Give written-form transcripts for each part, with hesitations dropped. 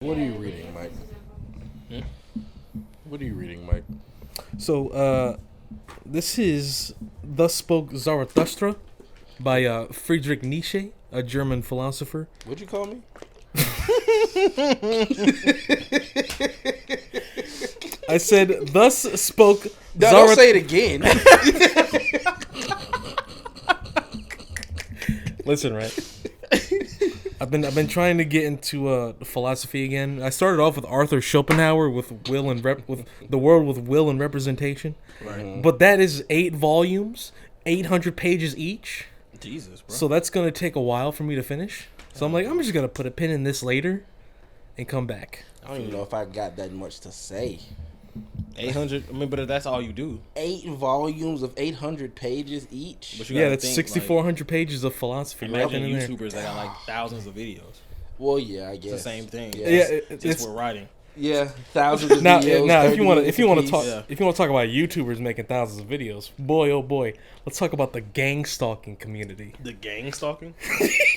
What are you reading, Mike? Hmm? What are you reading, Mike? So, this is Thus Spoke Zarathustra by Friedrich Nietzsche, a German philosopher. What'd you call me? I said, Thus Spoke No, don't say it again. Listen, right? I've been trying to get into philosophy again. I started off with Arthur Schopenhauer with with the world with will and representation. Right. But that is 8 volumes, 800 pages each. Jesus, bro. So that's gonna take a while for me to finish. So I'm like, I'm just gonna put a pin in this later, and come back. I don't even know if I got that much to say. 800. I mean, but that's all you do. 8 volumes of 800 pages each. But you Yeah, gotta that's think, 6,400 pages of philosophy. Like, imagine in there. YouTubers that got like thousands of videos. Well, yeah, I guess It's the same thing. Yeah, Yeah, Just it's with writing. yeah, thousands of now. videos. Now, 30 if you want to minutes talk, apiece. Yeah. if you want to talk about YouTubers making thousands of videos, boy, oh boy, let's talk about the gang stalking community. The gang stalking?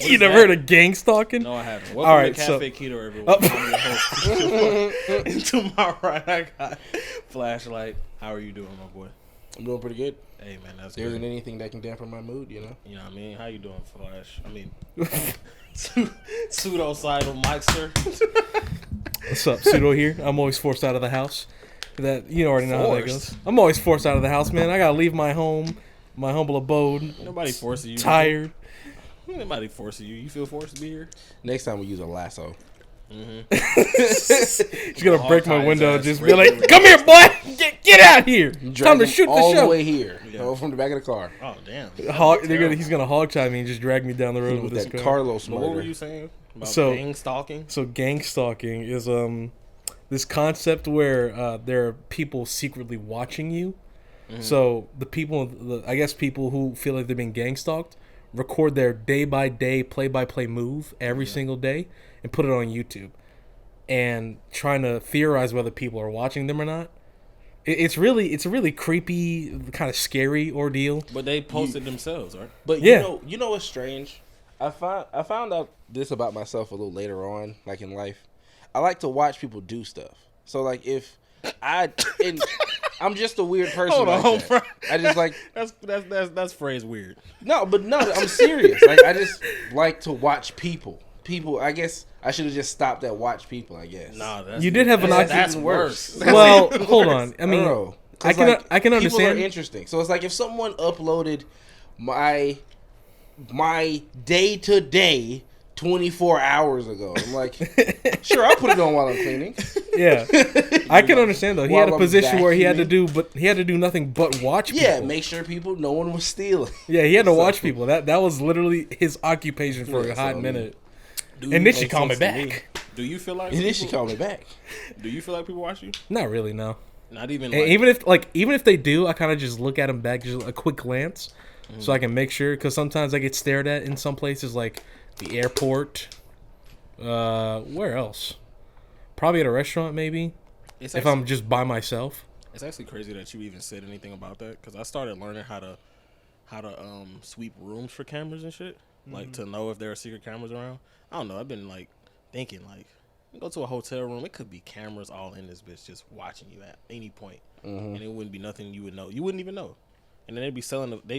You never heard of gang stalking? No, I haven't. All Welcome right, to so- KAFE KEYDOOR, everyone. I'm your host. And to my right, I got Flashlight. How are you doing, my boy? I'm doing pretty good. Hey, man, that's There good. isn't anything that can dampen my mood, you know. You know what I mean? How you doing, Flash? I mean, pseudo-sidal Mikester. What's up, Pseudo here? I'm always forced out of the house. That you already know how that Forced? goes. I'm always forced out of the house, man. I gotta leave my home, my humble abode. Nobody forcing you. Tired. Nobody forcing you. You feel forced to be here? Next time we use a lasso. She's gonna break my Hog-tie window and his just ass be right like, there. "Come here, boy! Get out here! Drag Time to him shoot all the the show." way here, Yeah. from the back of the car. Oh, damn. He's gonna hog tie me and just drag me down the road with With this that car. Carlos But what were murder. you saying about So- gang stalking? So gang stalking is this concept where there are people secretly watching you. So the people, I guess people who feel like they're being gang stalked, record their day by day, play by play move every single day and put it on YouTube, and trying to theorize whether people are watching them or not. It's a really creepy, kind of scary ordeal. But they posted themselves, right? But Yeah. you know what's strange? I found out this about myself a little later on, like in life. I like to watch people do stuff. So like if I'm just a weird person. Hold like on, that. bro. I just like That's phrase weird. no, I'm serious. Like I just like to watch people. People. I guess I should have just stopped at watch people. I guess. Nah, that's You did have an that's even worse. worse. Well, hold on. I mean, Bro, 'cause, I can like, I can People understand. are interesting. So it's like if someone uploaded my day to day 24 hours ago, I'm like, sure, I'll put it on while I'm cleaning. Yeah, I can understand though. He had a While I'm position where he had to vacuuming. do nothing but watch people. Yeah, make sure no one was stealing. Yeah, he had to So- watch people. That was literally his occupation for Yeah, a so, hot I mean, minute. Do And you- then she makes called me sense to back. Do you feel like And then she people- called me back. Do you feel like people watch you? Not really, no. Not even And like, even if they do, I kind of just look at them back, just a quick glance, so I can make sure. Because sometimes I get stared at in some places, like the airport. Where else? Probably at a restaurant, maybe. it's If actually, I'm just by myself. it's actually crazy that you even said anything about that because I started learning how to sweep rooms for cameras and shit, like to know if there are secret cameras around. I don't know. I've been like thinking like you go to a hotel room, it could be cameras all in this bitch just watching you at any point, and it wouldn't be nothing you would know. You wouldn't even know. And then they'd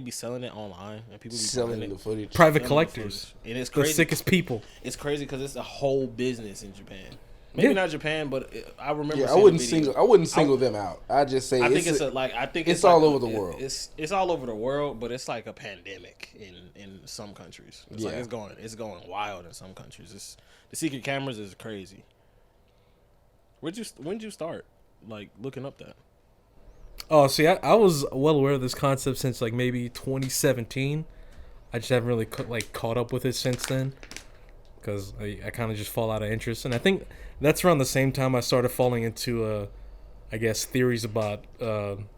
be selling it online, and people be Selling buying the it. footage. Private Selling the collectors, footage. And it's the crazy. sickest people. It's crazy because it's a whole business in Japan. Maybe Yeah. not Japan, but I remember. Yeah, I seeing a wouldn't video. single them out. I just say I think it's it's all over the world. It's all over the world, but it's like a pandemic in some countries. It's like Yeah. it's going wild in some countries. The secret cameras is crazy. When did you start like looking up that? Oh, see, I was well aware of this concept since like maybe 2017. I just haven't really caught up with it since then, because I kind of just fall out of interest. And I think that's around the same time I started falling into I guess theories about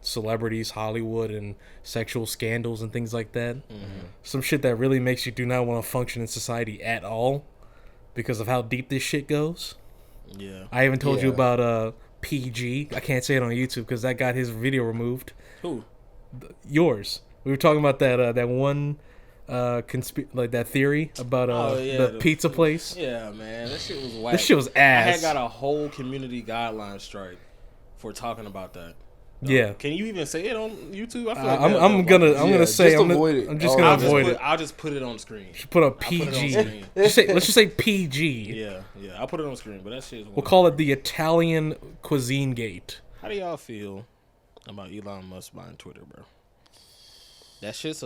celebrities, Hollywood, and sexual scandals and things like that. Some shit that really makes you do not want to function in society at all because of how deep this shit goes. Yeah. I haven't told you Yeah. about PG. I can't say it on YouTube because that got his video removed. Who? Yours. We were talking about that one like that theory about the pizza place. Yeah, man, that shit was whack. This shit was I ass. had got a whole community guideline strike for talking about that. Yeah. Can you even say it on YouTube? I feel like I'm gonna say just avoid it. I'm just gonna avoid it. I'll just put it on the screen. Should put a PG. Let's just say PG. Yeah, I'll put it on the screen. But that shit. We'll call it the Italian Cuisine Gate. How do y'all feel about Elon Musk buying Twitter, bro? That shit's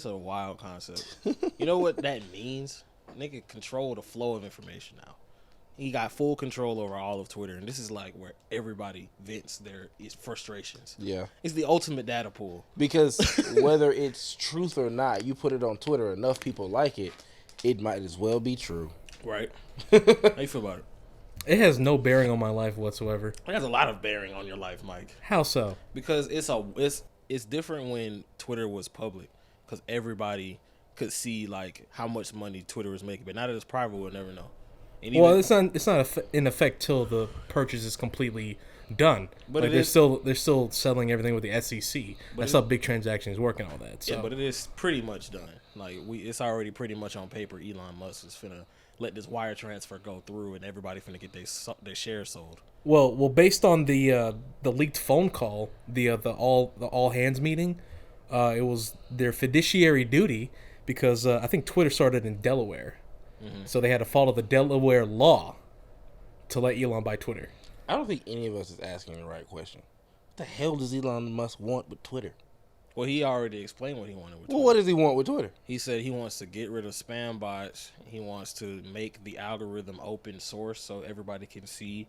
a wild concept. You know what that means? Nigga control the flow of information now. He got full control over all of Twitter, and this is like where everybody vents their frustrations. Yeah. It's the ultimate data pool. Because whether it's truth or not, you put it on Twitter, enough people like it, it might as well be true. Right. How you feel about it? It has no bearing on my life whatsoever. It has a lot of bearing on your life, Mike. How so? Because it's different when Twitter was public, because everybody could see like how much money Twitter was making. But now that it's private, we'll never know. Well, it's not in effect till the purchase is completely done. But like they're still settling everything with the SEC. That's how big transactions work and all that. So. Yeah, but it is pretty much done. Like it's already pretty much on paper. Elon Musk is finna let this wire transfer go through, and everybody finna get their shares sold. Well, based on the leaked phone call, the all hands meeting, it was their fiduciary duty because I think Twitter started in Delaware. Mm-hmm. So they had to follow the Delaware law to let Elon buy Twitter. I don't think any of us is asking the right question. What the hell does Elon Musk want with Twitter? Well, he already explained what he wanted with Twitter. Well, what does he want with Twitter? He said he wants to get rid of spam bots. He wants to make the algorithm open source so everybody can see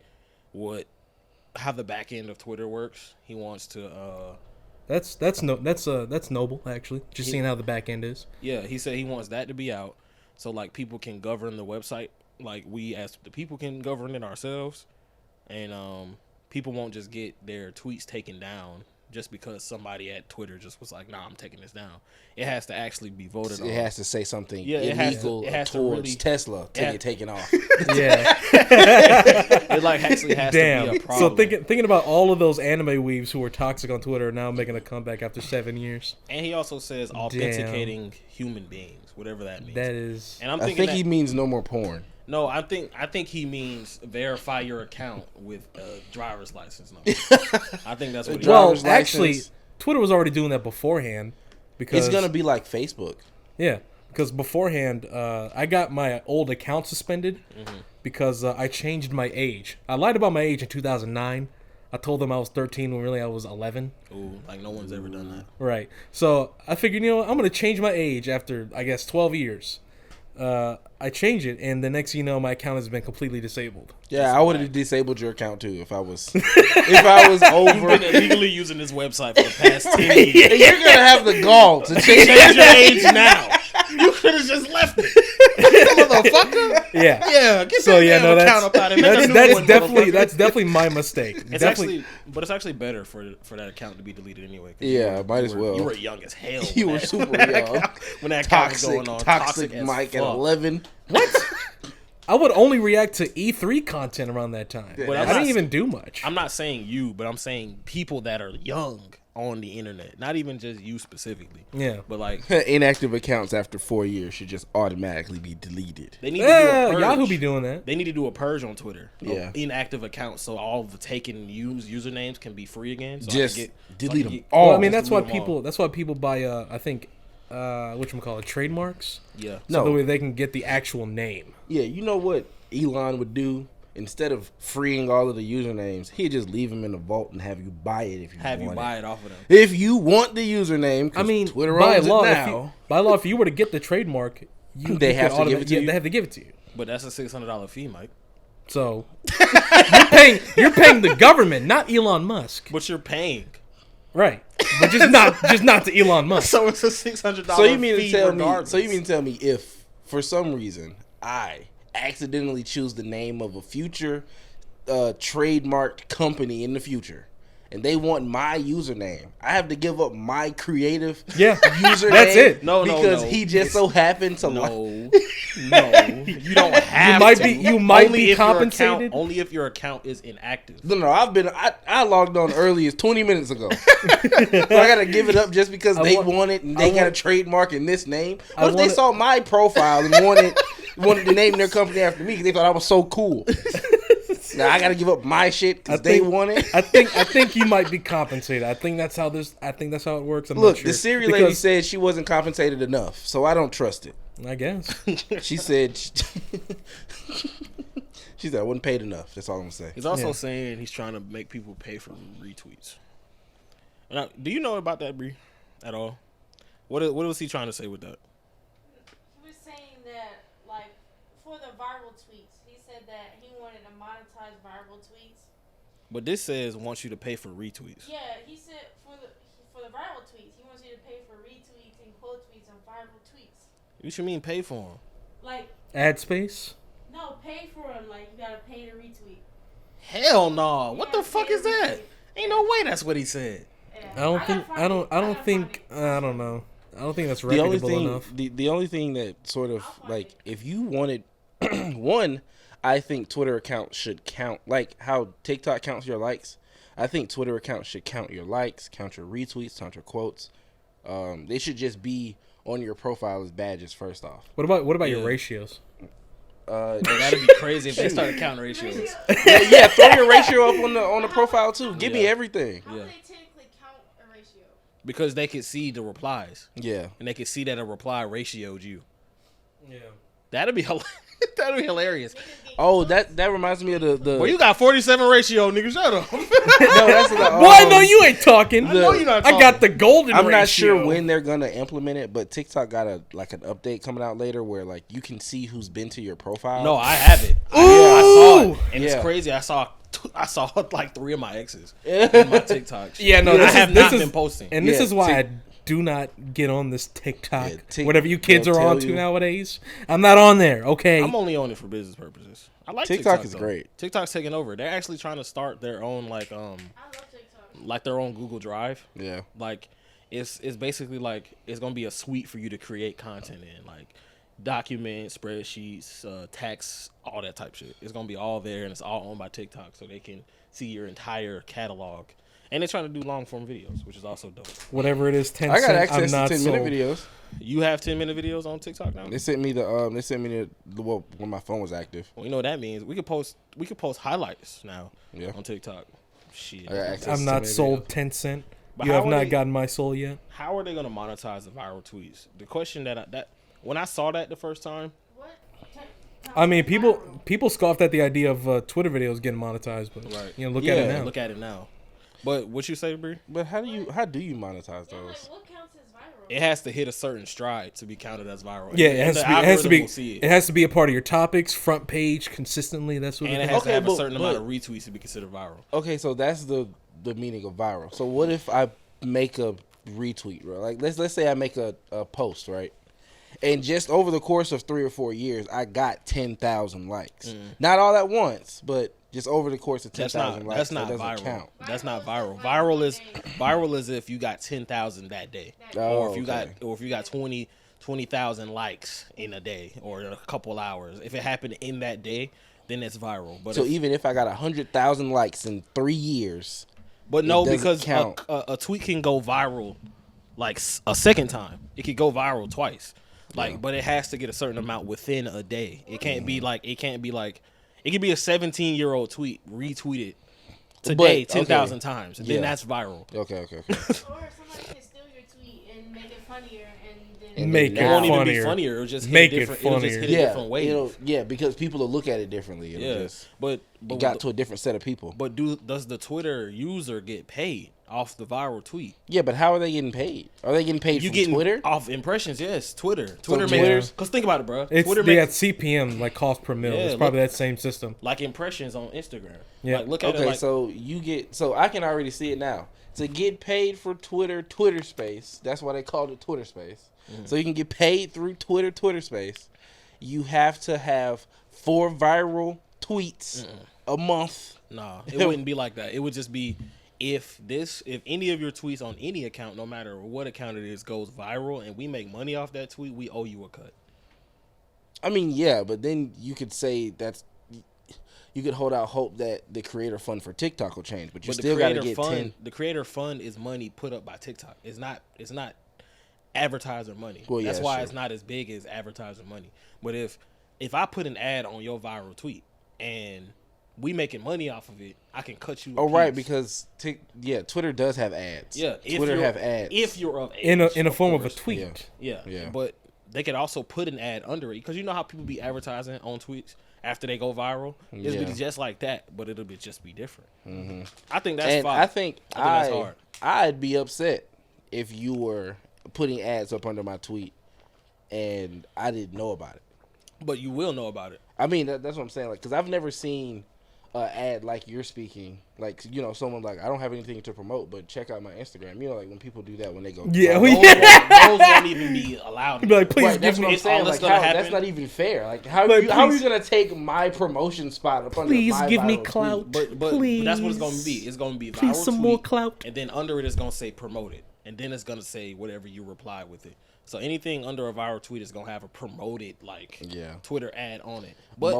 how the back end of Twitter works. He wants to That's noble actually. Just seeing how the back end is. Yeah, he said he wants that to be out. So, like, people can govern the website like we as the people can govern it ourselves. And people won't just get their tweets taken down just because somebody at Twitter just was like, nah, I'm taking this down. It has to actually be voted on. It has to say something illegal towards really, Tesla to get taken off. Yeah. It like actually has to be a problem. So thinking about all of those anime weebs who were toxic on Twitter are now making a comeback after 7 years. And he also says authenticating human beings, whatever that means. That is. And I think he means no more porn. No, I think he means verify your account with a driver's license number. I think that's what he means. Well, actually, Twitter was already doing that beforehand. Because it's going to be like Facebook. Yeah, because beforehand, I got my old account suspended because I changed my age. I lied about my age in 2009. I told them I was 13 when really I was 11. Ooh, like no one's ever done that. Right. So I figured, I'm going to change my age after, I guess, 12 years. I changed it, and the next my account has been completely disabled. Yeah, I would have disabled your account too if I was over. You've been illegally using this website for the past 10 years. Yeah, you're gonna have the gall to change your age now. You could have just left it, motherfucker. Yeah. Yeah. Get that account up out of it. That's definitely my mistake. It's actually better for that account to be deleted anyway. Yeah, might as well. You were young as hell. You were super young when that account was going on. Toxic Mike at 11. What? I would only react to E3 content around that time. But I didn't even do much. I'm not saying you, but I'm saying people that are young on the internet. Not even just you specifically. Yeah. But like inactive accounts after 4 years should just automatically be deleted. They need to do a purge. Yahoo be doing that. They need to do a purge on Twitter. Yeah. Inactive accounts so all the taken usernames can be free again. So just delete them all. Well, I mean that's why people buy I think whatchamacallit, trademarks. Yeah. So the way they can get the actual name. Yeah, you know what Elon would do? Instead of freeing all of the usernames, he'd just leave them in the vault and have you buy it if you want it. Have you buy it off of them. If you want the username, I mean, Twitter owns it now. By law, if you were to get the trademark, they have to give it to you. They have to give it to you. But that's a $600 fee, Mike. So you're paying the government, not Elon Musk. But you're paying. Right. But just not to Elon Musk. So it's a $600 so you mean fee to tell regardless. me? So you mean to tell me if for some reason I accidentally choose the name of a future trademarked company in the future, and they want my username, I have to give up my creative username. That's it. Because he just so happened to No, you don't have You might be compensated. Only if your account is inactive. No, I logged on early as 20 minutes ago. So I gotta give it up just because they want it and they got a trademark in this name. What if they saw my profile and wanted to name their company after me because they thought I was so cool? Now I gotta give up my shit because they want it. I think you might be compensated. I think that's how it works. I'm Look, not sure. the Siri lady said she wasn't compensated enough, so I don't trust it. I guess. She said I wasn't paid enough. That's all I'm gonna say. He's also saying he's trying to make people pay for retweets. Now, do you know about that, Bree, at all? What was he trying to say with that? He was saying that, like, for the viral tweets, he said that he wanted to monetize viral tweets. But this says wants you to pay for retweets. Yeah, he said for the viral tweets, he wants you to pay for retweets and quote tweets on viral tweets. You should mean pay for them. Like Ad space? no, pay for them. Like you gotta pay to retweet. Hell no! What the fuck is that? Ain't no way that's what he said. Yeah. I don't think I don't know. I don't think that's reputable enough. The only thing that sort of like if you wanted one, I think Twitter accounts should count like how TikTok counts your likes. I think Twitter accounts should count your likes, count your retweets, count your quotes. They should just be on your profile as badges first off. What about your ratios? That'd be crazy if they started counting ratios. yeah, throw your ratio up on the profile too. Give me everything. How do they technically count a ratio? Because they could see the replies. Yeah. And they could see that a reply ratioed you. Yeah. That'd be hilarious. Oh, that reminds me of the. Well, you got 47 ratio, nigga. Shut up. No, that's Boy, no, you ain't talking. I know you're not talking. I got the golden I'm ratio. not sure when they're gonna implement it, but TikTok got an update coming out later where like you can see who's been to your profile. No, I have it. Ooh. I saw it, and Yeah. it's crazy. I saw like 3 of my exes in my TikTok. Shit. Yeah, no, I have not been posting. And this Yeah, is why I do not get on this TikTok. Yeah, whatever you kids they'll are tell on to you. nowadays. I'm not on there, okay? I'm only on it for business purposes. I like TikTok TikTok is though. great. TikTok's taking over. They're actually trying to start their own I love TikTok. like their own Google Drive. Yeah. Like it's basically like it's gonna be a suite for you to create content in, like documents, spreadsheets, text, all that type shit. It's gonna be all there, and it's all owned by TikTok, so they can see your entire catalog. And they're trying to do long form videos, which is also dope. Whatever it is, 10 I got cent, access I'm to not 10-minute sold. videos. You have 10-minute videos on TikTok now? They sent me the well, when my phone was active. Well, you know what that means. We could post highlights now Yeah. on TikTok. Shit. I got access I'm to not 10-minute sold videos. 10 cent. But You how have are not they- gotten my soul yet. How are they gonna monetize the viral tweets? The question that when I saw that the first time, What? I mean, people scoffed at the idea of Twitter videos getting monetized, but Right. look at it now. look at it now. But what you say, Bree? But how do you monetize Yeah, those? like, what counts as viral? It has to hit a certain stride to be counted as viral. Yeah, it has The to be. It has to algorithm be. will see It has to be a part of your topics, front page, consistently. That's what. And it it is. has to Okay, have a but- certain amount of retweets to be considered viral. Okay, so that's the meaning of viral. So what if I make a retweet, right? Like let's say I make a post, right? And just over the course of 3 or 4 years, I got 10,000 likes. Not all at once, but just over the course of 10,000 likes. That's not that doesn't viral. count. That's not viral. Viral is if you got 10,000 that day, Oh, or if you got 20,000 likes in a day or a couple hours. If it happened in that day, then it's viral. But So even if I got 100,000 likes in 3 years, But no, doesn't because count. a tweet can go viral like a second time. It could go viral twice. Like, but it has to get a certain amount within a day. It can't be like it could be a 17-year-old tweet retweeted today But, 10,000 okay. times, and Yeah. then that's viral. okay. Or somebody can steal your tweet and make it funnier and then Make It won't it even be funnier. funnier. It'll just Make hit it different. It'll just funnier. hit a Yeah, different way. because people will look at it differently. It'll just, but it got to a different set of people. But does the Twitter user get paid off the viral tweet? Yeah, but how are they getting paid? Are they getting paid You from getting Twitter? off impressions? Yes, Twitter. Twitter- makes. Cause think about it, bro. It's Twitter they got makes CPM like cost per mil. Yeah, It's probably that same system. like impressions on Instagram. Yeah. Like, look at Okay, it like so I can already see it now. To get paid for Twitter Space, that's why they called it Twitter Space. So you can get paid through Twitter Space. You have to have 4 viral tweets a month. nah, it wouldn't be like that. It would just be if any of your tweets on any account, no matter what account it is, goes viral and we make money off that tweet, we owe you a cut. I mean, yeah, but then you could say you could hold out hope that the creator fund for TikTok will change, but you still got to get 10. The creator fund is money put up by TikTok. It's not advertiser money. Well, That's yeah, why sure. it's not as big as advertiser money. But if I put an ad on your viral tweet and we making money off of it, I can cut you. Oh, right, because Twitter does have ads. Yeah, Twitter have ads if you're of age, in a form of a course. tweet. Yeah. But they could also put an ad under it because you know how people be advertising on tweets after they go viral. It'll be just like that, but it'll just be different. Mm-hmm. I think that's and fine. I think that's hard. I'd be upset if you were putting ads up under my tweet and I didn't know about it. But you will know about it. I mean, that's what I'm saying. Like, because I've never seen an ad like you're speaking. Like, you know, someone like, I don't have anything to promote, but check out my Instagram. You know, like when people do that when they go. Yeah, Those won't even be allowed. You'd be like, please Right, that's give what me. I'm saying. all that's Like, gonna that's happen- not even fair. Like, how Like, how are please- you gonna take my promotion spot up under Please my give me viral clout. tweet? But Please. that's what it's gonna be. It's gonna be a viral Please, some tweet, more clout. and then under it is gonna say promoted, and then it's gonna say whatever you reply with it. So anything under a viral tweet is gonna have a promoted Twitter ad on it. But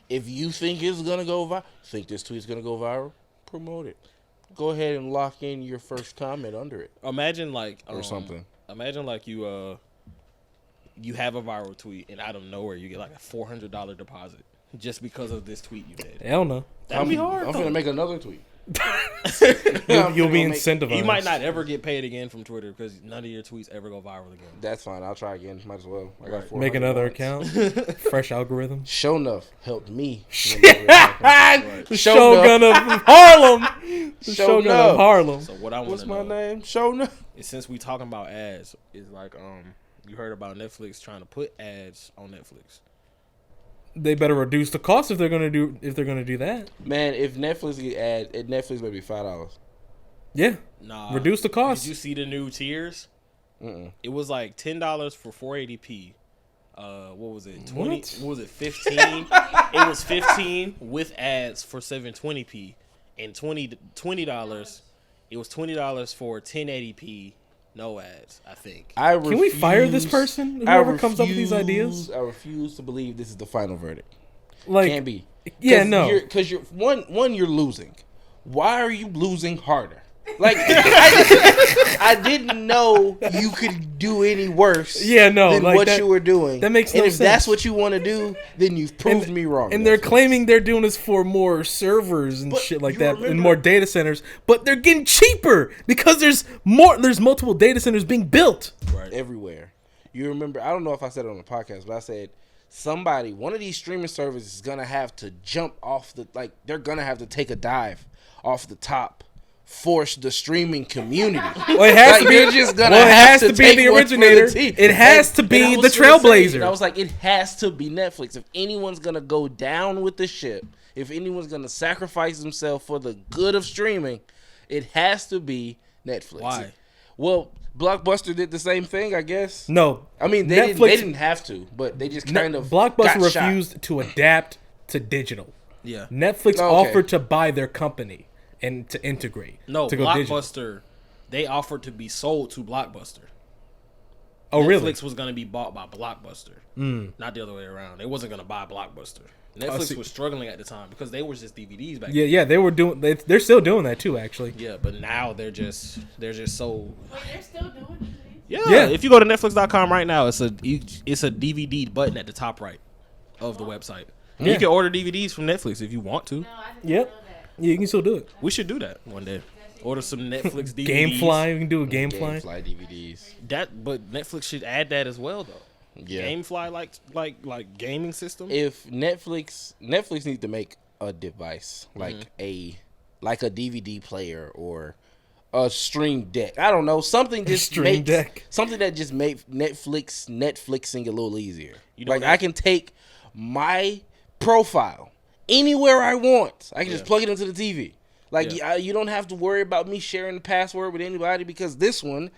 if you think it's gonna go viral, think this tweet's gonna go viral, promote it. Go ahead and lock in your first comment under it imagine like or something. Imagine like you have a viral tweet and out of nowhere you get like a $400 deposit just because of this tweet you made. Hell no. That'd be hard. I'm though. gonna make another tweet. You'll be incentivized. You might not ever get paid again from Twitter because none of your tweets ever go viral again. That's fine. I'll try again. Might as well. I got 400 Make another once. account. Fresh algorithm. Show enough helped me. The Shogun of Harlem. The Show Shogun enough. of Harlem. So what I want What's to my know name? Show enough. is since we talking about ads, is like you heard about Netflix trying to put ads on Netflix. They better reduce the cost if they're gonna do that. Man, if Netflix get ad, Netflix may be $5. Yeah. Nah, Reduce the cost. Did you see the new tiers? It was like $10 for 480p. What was it? 20? What? What was it? 15? It was 15 with ads for 720p, and $20. It was $20 for 1080p, no ads. I think. Can we fire this person? Whoever comes up with these ideas. I refuse to believe this is the final verdict. Like, Can't be. yeah, no. Because you're one. You're losing. Why are you losing harder? Like I didn't know you could do any worse. Yeah, no, than like what that- you were doing. that makes and no if that's sense. what you want to do, then you've proved me wrong. And they're Netflix. claiming they're doing this for more servers and But shit like you that, and remember- more data centers. But they're getting cheaper because there's multiple data centers being built. Right. everywhere. You remember? I don't know if I said it on the podcast, but I said one of these streaming services is gonna have to jump off they're gonna have to take a dive off the top. Force the streaming community. Well, it has to be. You're just gonna Well, it have has to be take the one for originator. team. It has to And be I the was gonna say, trailblazer. and I was like, it has to be Netflix. If anyone's gonna go down with the ship, if anyone's gonna sacrifice themselves for the good of streaming, it has to be Netflix. Why? Well, Blockbuster did the same thing, I guess. No, I mean, they didn't have to, but they just kind of Blockbuster got shot. refused to adapt to digital. Yeah. Netflix Oh, okay. offered to buy their company and to integrate. No, to go digital. Blockbuster. They offered to be sold to Blockbuster. Oh, Netflix really? was going to be bought by Blockbuster, not the other way around. They wasn't going to buy Blockbuster. see. Netflix was struggling at the time because they were just DVDs back Yeah, then. yeah, they were doing. They're still doing that too, actually. Yeah, but now they're just so. Wait, they're still doing it. Yeah, Yeah. If you go to Netflix.com right now, it's a DVD button at the top right of the website. And Yeah. you can order DVDs from Netflix if you want to. No, I didn't Yep. know that. Yeah, you can still do it. We should do that one day. Order some Netflix DVDs. GameFly, you can do a GameFly. Gamefly DVDs. But Netflix should add that as well, though. Yeah. GameFly like gaming system. If Netflix needs to make a device like a DVD player or a stream deck. I don't know, something just stream deck. something that just makes Netflixing a little easier. You know Like that- I can take my profile anywhere I want. I can just plug it into the TV. Like Yeah. you don't have to worry about me sharing the password with anybody because this one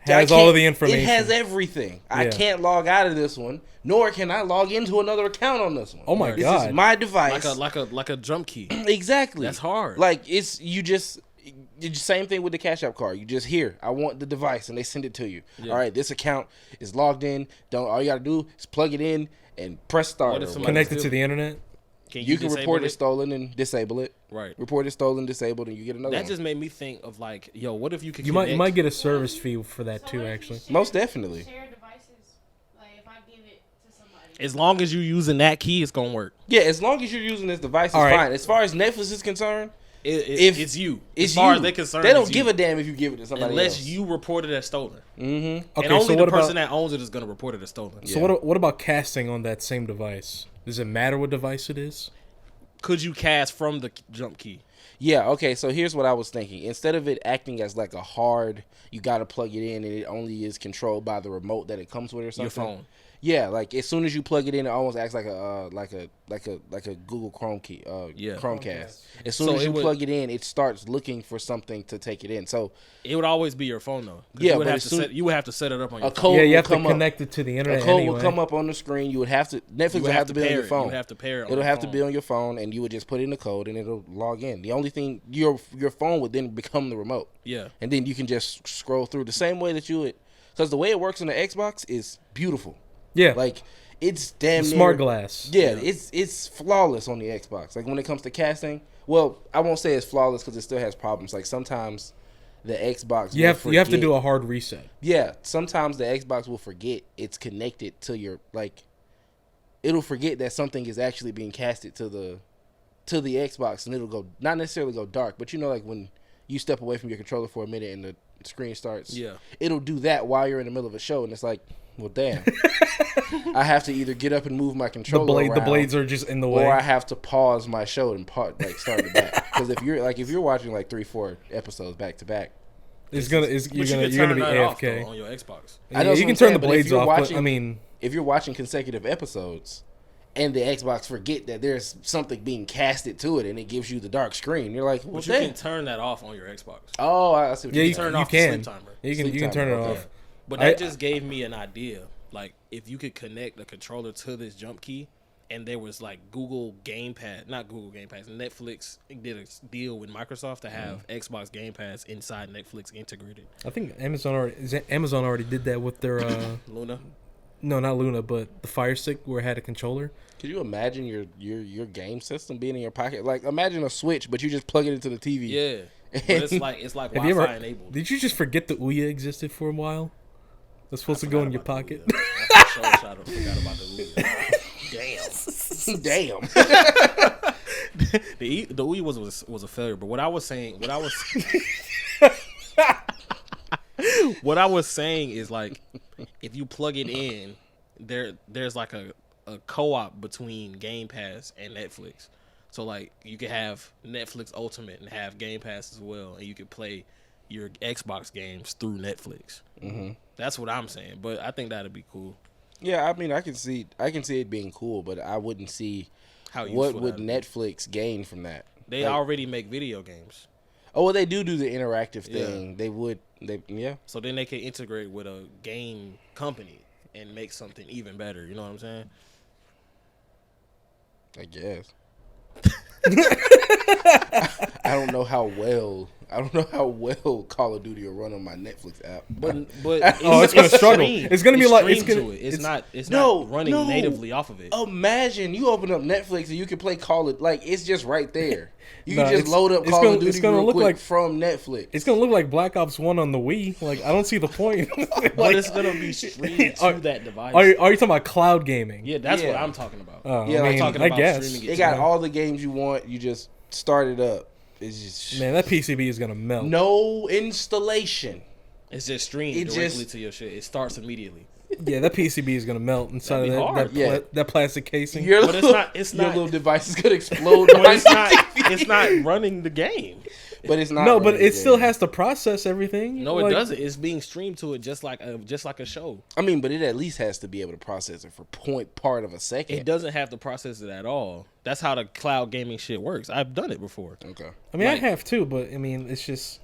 has all of the information. It has everything. I Yeah. can't log out of this one, nor can I log into another account on this one. Oh my This God. is my device. Like a jump key. Exactly. That's hard. Like it's same thing with the Cash App card. You just I want the device, and they send it to you. Yeah. All right, this account is logged in. All you gotta do is plug it in and press start. What if or somebody- whatever. Connected to the internet. You can disable report it stolen and disable it. Right. Report it stolen, disabled, and you get another That one. just made me think of like, yo, what if you could? You might get a service fee for that too. what if you Actually, share- Most definitely. Share devices. Like if I give it to somebody. As long as you using that key, it's gonna work. Yeah, as long as you're using this device, it's All right. fine. As far as Netflix is concerned, If it's you, it's as far you. as they're concerned, they don't it's give you. a damn if you give it to somebody unless else. you report it as stolen. Mm-hmm. okay. And only So the what person about that owns it is gonna report it as stolen. so what about casting on that same device? Does it matter what device it is? Could you cast from the jump key? Yeah, okay, so here's what I was thinking. Instead of it acting as like a hard, you got to plug it in and it only is controlled by the remote that it comes with or something. Your phone. Yeah, like as soon as you plug it in, it almost acts like a Google Chrome key, Yeah. Chromecast. As soon So as it you would- plug it in, it starts looking for something to take it in. So It would always be your phone though. 'Cause Yeah, you would but have as to soon- set. You would have to set it up on your a phone. code Yeah, you will have to come up. connect it to the A internet code anyway. will come up on the screen. You would have to Netflix You would have to be on your pair it. phone. You have to pair it. on It'll your have to phone. be on your phone, and you would just put in the code, and it'll log in. The only thing your phone would then become the remote, Yeah. and then you can just scroll through the same way that you would. Because the way it works on the Xbox is beautiful. Yeah, Like it's damn smart near, glass. Yeah, it's flawless on the Xbox. Like when it comes to casting, well, I won't say it's flawless because it still has problems. Like sometimes the Xbox You have to forget- do a hard reset. Yeah, sometimes the Xbox will forget it's connected to your it'll forget that something is actually being casted to the Xbox, and it'll go not necessarily go dark, but like when you step away from your controller for a minute and the screen starts. Yeah. It'll do that while you're in the middle of a show, and it's like, well, damn. I have to either get up and move my The controller around, blades are just in the way. or I have to pause my show and start it back. Because if you're watching 3-4 episodes back to back, you're But gonna you you're can gonna turn be that off, AFK. though, on your Xbox. I Yeah, know what you I'm can turn saying, the but if blades you're off, watching- but I mean, if you're watching consecutive episodes and the Xbox forget that there's something being casted to it and it gives you the dark screen, you're like, well, But you damn. can turn that off on your Xbox. Oh, I see what yeah, you're you saying. turn off the can. sleep timer. You can Sleep turn it timer, okay. off. But I- that just gave me an idea. Like, if you could connect a controller to this jump key, and there was like not Google Game Pass, Netflix did a deal with Microsoft to have Xbox Game Pass inside Netflix integrated. I think Amazon already did that with their Luna, no, not Luna, but the Fire Stick where it had a controller. Could you imagine your game system being in your pocket? Like, imagine a Switch, but you just plug it into the TV. yeah, but it's like Have you Wi-Fi ever? enabled. Did you just forget the Ouya existed for a while? That's supposed to go in your pocket. I forgot about the Ouya. Damn. The Ouya was a failure. But what I was saying is like, if you plug it in, there's like a co-op between Game Pass and Netflix. So like you could have Netflix Ultimate and have Game Pass as well, and you could play your Xbox games through Netflix. Mm-hmm. That's what I'm saying. But I think that'd be cool. Yeah, I mean, I can see it being cool, but I wouldn't see How what useful would that'd be. Netflix gain from that. They Like- already make video games, Oh, well, they do the interactive Yeah. thing. Yeah. so then they can integrate with a game company and make something even better. You know what I'm saying? I guess. I don't know how well Call of Duty will run on my Netflix app. But Oh, it's gonna struggle. streamed. It's gonna be like- it's streamed gonna- to it. It's it's- not running natively off of it. Imagine you open up Netflix and you can play Call of it's just right there. You Nah, can just it's- load up it's Call gonna- of Duty it's gonna real look quick like- from Netflix. It's gonna look like Black Ops 1 on the Wii. Like I don't see the point. But it's gonna be streamed to Are- that device. Are you talking about cloud gaming? Yeah, that's what Yeah. I'm talking about. Yeah, I like mean, talking I about guess. streaming It got all the games you want. You just start it up. It's just Man, that PCB is gonna melt. no installation. It's just streamed It directly just- to your shit. It starts immediately. Yeah, that PCB is gonna melt inside of That'd be that hard. that, Yeah. that plastic casing. Your But it's little, not- it's your not- little device is gonna explode. But it's not running the game. But it's not. No, but running it the still game. has to process everything. No, it Like, doesn't. It's being streamed to it just like a show. I mean, but it at least has to be able to process it for part of a second. It doesn't have to process it at all. That's how the cloud gaming shit works. I've done it before. Okay. I mean, like- I have too, but I mean, it's just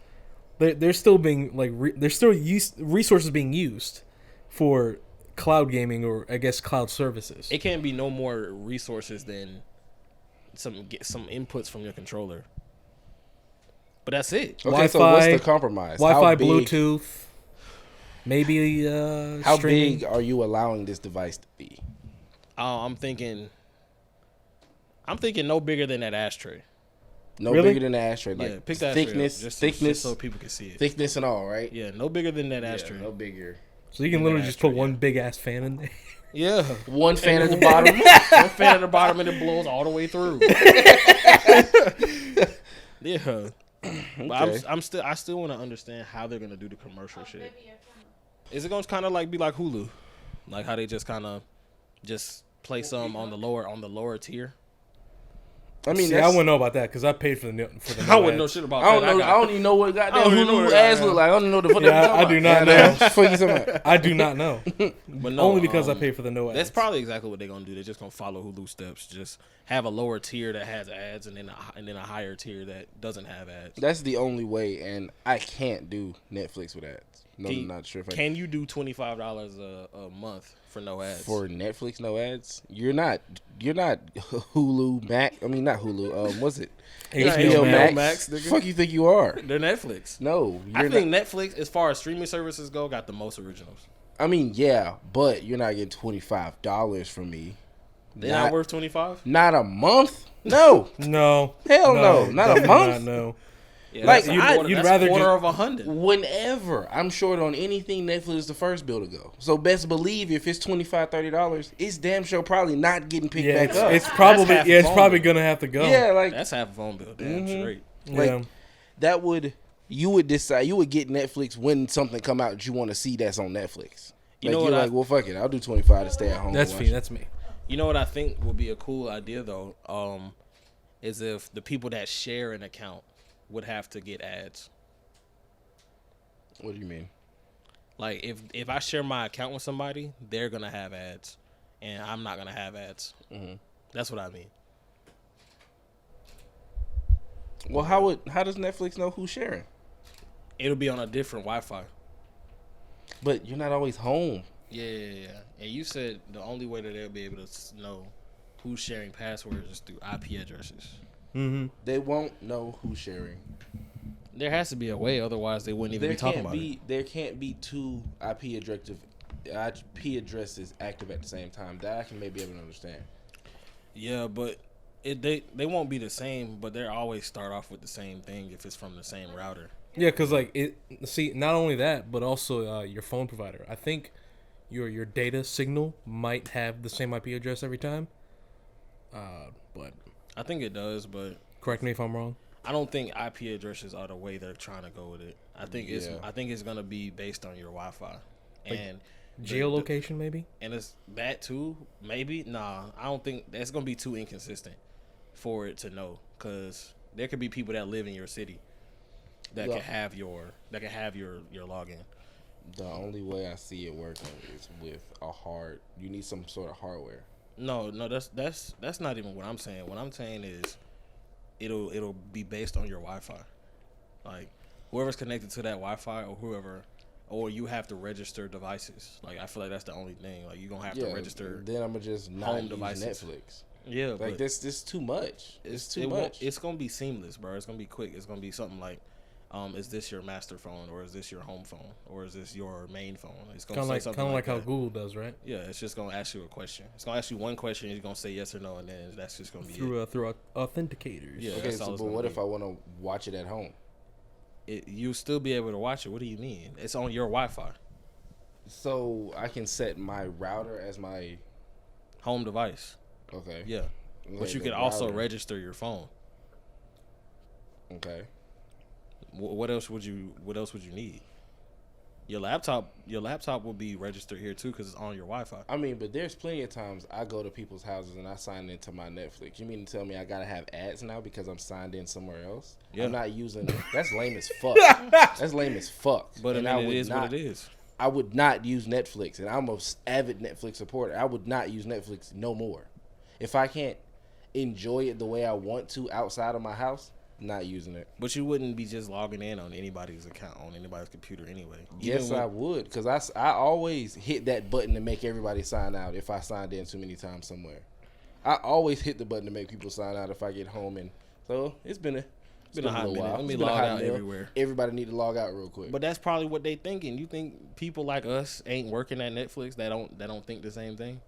they're still being like there's still resources being used for cloud gaming or I guess cloud services. It can't be no more resources than some inputs from your controller. But that's it. Okay, so what's the compromise? Wi-Fi, How big, Bluetooth, maybe how streaming. big are you allowing this device to be? I'm thinking no bigger than that ashtray. No Really? bigger than the ashtray. Like Yeah, pick that thickness, ashtray up, thickness, just so people can see it. thickness and all, right? Yeah, no bigger than that ashtray. Yeah, no bigger. So you can Yeah, literally just put ashtray, one yeah. big ass fan in there. Yeah, One fan at the bottom. one fan at the bottom and it blows all the way through. Yeah, but Okay. I still want to understand how they're gonna do the commercial shit. Maybe a camera. Is it gonna kind of like be like Hulu, like how they just kind of just play some on the lower tier? I mean, See, I wouldn't know about that because I paid for the no I wouldn't know ads. shit about I don't that. know. I don't even know what I goddamn don't even know Hulu what ads that look like. I don't even know the fuck. Yeah, I do not know. know. Fuck you talking about? I do not know. But no, Only because I paid for the no ads. That's probably exactly what they're gonna do. They're just gonna follow Hulu steps. Just have a lower tier that has ads, and then a higher tier that doesn't have ads. That's the only way, and I can't do Netflix with ads. No, Can I'm you- not sure if I Can you do $25 a month for no ads? for Netflix no ads. You're not Hulu Mac. I mean, not Hulu. What's it? HBO Max. Max, nigga. Fuck you think you are? They're Netflix. No, I you're think not. Netflix, as far as streaming services go, got the most originals. I mean, yeah, but you're not getting $25 from me. They're not worth 25. Not a month. No, No. hell no, not a definitely month. Not, no. Yeah, Like, that's you'd that's rather quarter just- of 100. Whenever I'm short on anything, Netflix is the first bill to go. So best believe if it's $25-$30, it's damn sure probably not getting picked Yeah, back up. it's probably half it's phone probably bill. gonna have to go. Yeah, like That's half a phone bill. Damn straight. like yeah. that would you would decide you would get Netflix when something come out that you want to see that's on Netflix. You Like know you're what like, well, fuck it, I'll do 25 to stay at home. That's and me. watch That's me. You know what I think would be a cool idea though, is if the people that share an account would have to get ads. it. What do you mean? Like if I share my account with somebody, they're gonna have ads, and I'm not gonna have ads. Mhm. That's what I mean. Well, how does Netflix know who's sharing? It'll be on a different Wi-Fi. But you're not always home. Yeah. And you said the only way that they'll be able to know who's sharing passwords is through IP addresses. Mm-hmm. They won't know who's sharing. There has to be a way, otherwise they wouldn't even be talking about it. There can't be two IP addresses active at the same time. That I can maybe able to understand. Yeah, but they won't be the same, but they always start off with the same thing if it's from the same router. Yeah, because like it. See, not only that, but also your phone provider. I think your data signal might have the same IP address every time. But I think it does, but correct me if I'm wrong. I don't think IP addresses are the way they're trying to go with it. I think Yeah. I think it's gonna be based on your Wi-Fi and Geolocation, maybe. and it's that too. Maybe nah. I don't think that's gonna be too inconsistent for it to know, because there could be people that live in your city that Yeah. can have your login. The only way I see it working is with you need some sort of hardware. No, that's not even what I'm saying. What I'm saying is it'll be based on your Wi-Fi. Like whoever's connected to that Wi-Fi or you have to register devices. Like I feel like that's the only thing. Like you're gonna have to register. Then I'm gonna just not home use devices. Netflix. Yeah, Like but this too much. It's too it much. won't- It's gonna be seamless, bro. It's gonna be quick. It's gonna be something like, is this your master phone, or is this your home phone, or is this your main phone? It's gonna Kind say of something like how that. Google does, right? Yeah, it's just gonna ask you a question. It's gonna ask you one question. And you're gonna say yes or no, and then that's just gonna be it. Through authenticators. Yeah. Okay, that's all so it's but gonna what be. if I want to watch it at home? You'll still be able to watch it. What do you mean? It's on your Wi-Fi, So I can set my router as my home device. okay. Yeah, but Okay, you the can also router. register your phone. Okay. What else would you need? Your laptop will be registered here too because it's on your Wi-Fi. I mean, but there's plenty of times I go to people's houses and I sign into my Netflix. You mean to tell me I gotta have ads now because I'm signed in somewhere else? Yeah. I'm not using. That's lame as fuck. That's lame as fuck. But And I mean, would it is not, what it is. I would not use Netflix, and I'm a avid Netflix supporter. I would not use Netflix no more. If I can't enjoy it the way I want to outside of my house, Not using it. But you wouldn't be just logging in on anybody's account on anybody's computer anyway. Yes, I would, because I always hit that button to make everybody sign out if I signed in too many times somewhere. I always hit the button to make people sign out if I get home, and so it's been a hot little minute. while. Let me It's been a log hot out minute. everywhere. Everybody need to log out real quick. But that's probably what they thinking. You think people like us ain't working at Netflix that don't think the same thing?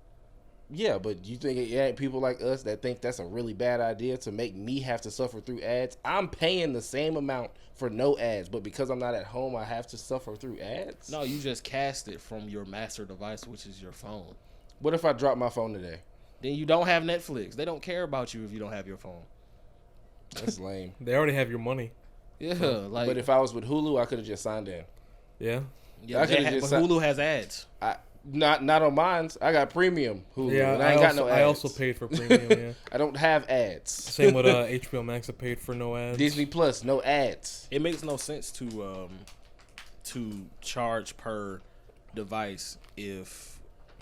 Yeah, but you think it ain't people like us that think that's a really bad idea to make me have to suffer through ads? I'm paying the same amount for no ads, but because I'm not at home, I have to suffer through ads? No, you just cast it from your master device, which is your phone. What if I drop my phone today? Then you don't have Netflix. They don't care about you if you don't have your phone. That's lame. They already have your money. Yeah, like. But if I was with Hulu, I could have just signed in. Yeah. yeah, I they could've ha- just but si- Hulu has ads. Not on mine. I got premium Hulu. Yeah, and I ain't got no ads. I also paid for premium, yeah. I don't have ads. Same with HBO Max, I paid for no ads. Disney Plus, no ads. It makes no sense to charge per device if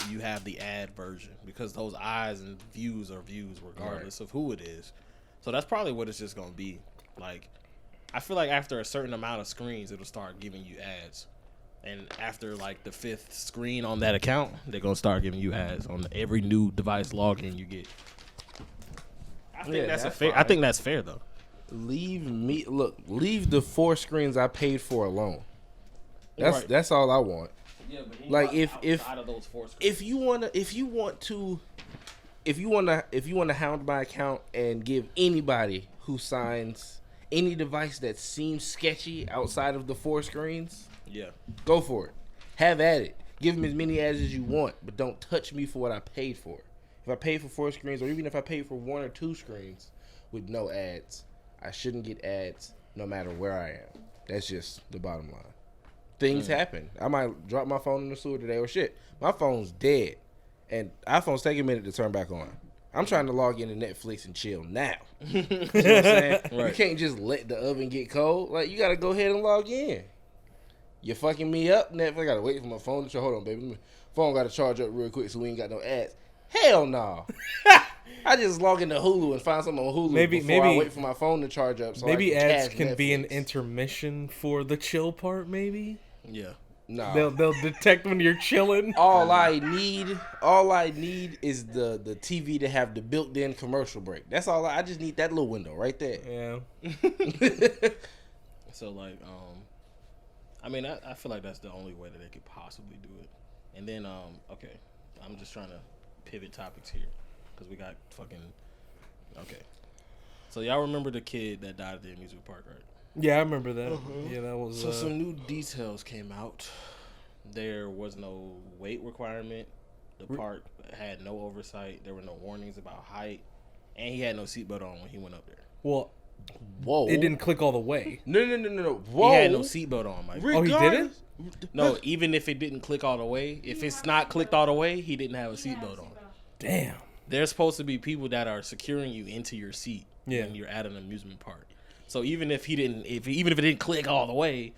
you have the ad version, because those eyes and views are views regardless of who it is. So that's probably what it's just gonna be. Like, I feel like after a certain amount of screens, it'll start giving you ads. And after like the 5th screen on that account, they're gonna start giving you ads on every new device login you get. I think that's that's fair. I fine. think that's fair though. Leave the 4 screens I paid for alone. Right. That's all I want. Yeah, but Like, if outside of those 4 screens. if you want to hound my account and give anybody who signs any device that seems sketchy outside of the 4 screens, Yeah. go for it. Have at it. Give them as many ads as you want, but don't touch me for what I paid for. If I paid for 4 screens, or even if I paid for 1 or 2 screens with no ads, I shouldn't get ads no matter where I am. That's just the bottom line. Things happen. I might drop my phone in the sewer today, or shit, my phone's dead, and iPhones take a minute to turn back on. I'm trying to log into Netflix and chill now. You know what I'm saying? You Right. can't just let the oven get cold. Like, you gotta go ahead and log in. You're fucking me up, Netflix. I gotta wait for my phone to charge. Hold on, baby. Phone gotta charge up real quick so we ain't got no ads. Hell no. I just log into Hulu and find something on Hulu before I wait for my phone to charge up. So maybe I can ads catch can be an Netflix. intermission for the chill part, maybe? Yeah. No. They'll detect when you're chilling. All I need is the TV to have the built-in commercial break. That's all. I just need that little window right there. Yeah. So like, I mean, I feel like that's the only way that they could possibly do it. And then, okay, I'm just trying to pivot topics here because we got fucking. Okay. So y'all remember the kid that died at the amusement park, right? Yeah, I remember that. Yeah, that was. So some new details came out. There was no weight requirement. The park had no oversight. There were no warnings about height, and he had no seatbelt on when he went up there. well, Whoa. it didn't click all the way. No. Whoa. He had no seatbelt on, Mike. Oh, he didn't? No, even if it didn't click all the way, if it's not clicked all the way, he didn't have a seatbelt on. Damn. There's supposed to be people that are securing you into your seat Yeah. when you're at an amusement park. So even if it didn't click all the way,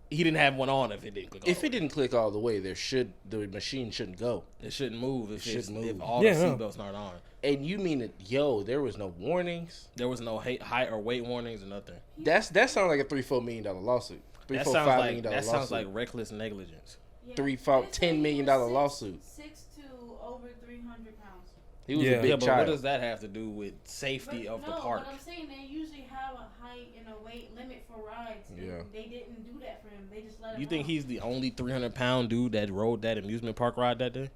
he didn't have one on if it didn't click all If the it way. didn't click all the way, the machine shouldn't go. It shouldn't move if move. all Yeah, the no. seatbelts aren't on. And you mean that, there was no warnings? There was no height or weight warnings or nothing. That sounds like a $3-4 million lawsuit. That $5 sounds million like lawsuit. reckless negligence. Yeah. $10 million lawsuit. 6 to over 300 pounds. He was Yeah. a big Yeah, but child. what does that have to do with safety of the park? But I'm saying they usually have a height and a weight limit for rides. And Yeah. they didn't do that for him. They just let him You think out. he's the only 300-pound dude that rode that amusement park ride that day?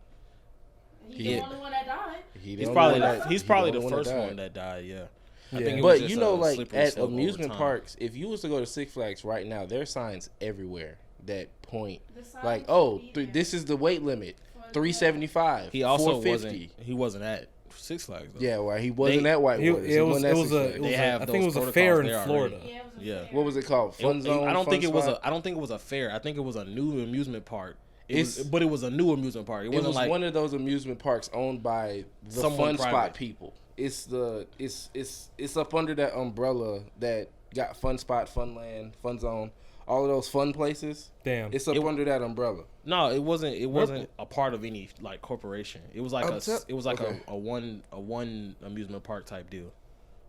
He's Yeah. the only one that died. He's probably the first one that died. Yeah. I Yeah. think it was But just you know, a like slippery at slope over amusement time. parks, if you was to go to Six Flags right now, there's signs everywhere that point The sign like, should oh, be there this is the weight limit, for the- 375. He also 450. wasn't at Six Flags though. Yeah, well, he wasn't They- at White It, Waters. it was at it Six was a Flags. it They was have a, I think it those was a fair in protocols there Florida. already. Yeah, it was a Yeah. fair. What was it called? Fun Zone. I don't Fun think it was Spot? a. I don't think it was a fair. I think it was a new amusement park. It's- But it was a new amusement park. It It wasn't was like one of those amusement parks owned by the Someone Fun Spot private. people. It's up under that umbrella that got Fun Spot, Funland, Fun Zone, all of those fun places. Damn. It's up under that umbrella. no. It wasn't. It wasn't a part of any like corporation. It was like I'm it was like okay. a one amusement park type deal.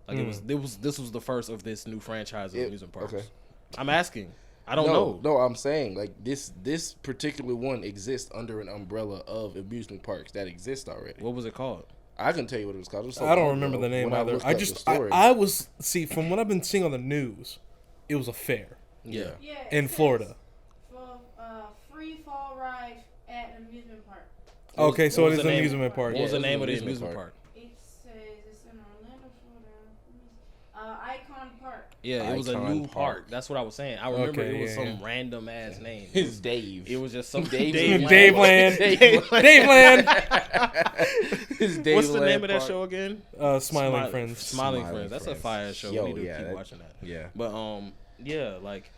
Like this was the first of this new franchise of amusement parks. Okay. I'm asking. I don't know. No, I'm saying like this particular one exists under an umbrella of amusement parks that exist already. What was it called? I can tell you what it was called. It was so I don't long remember ago the name when either. looked up the story. I was from what I've been seeing on the news, it was a fair Yeah. Yeah, it in says Florida. For free fall ride at an amusement park. Okay, so what it was is the an name? amusement park. What was the it was name an of the amusement amusement park. park? It says it's in Orlando, Florida. Icon Park. Yeah, it was a Icon new Park. park. That's what I was saying. I remember Okay, it was yeah, some yeah. random ass name. It's Dave. It was just some Dave Dave Land. Dave Dave Land. It's Dave What's the name Land of that Park. show again? Smiling Friends. Smiling Smiling Friends. That's a Friends. fire show. Yo, we need to yeah, keep that- watching that. Yeah. But yeah, like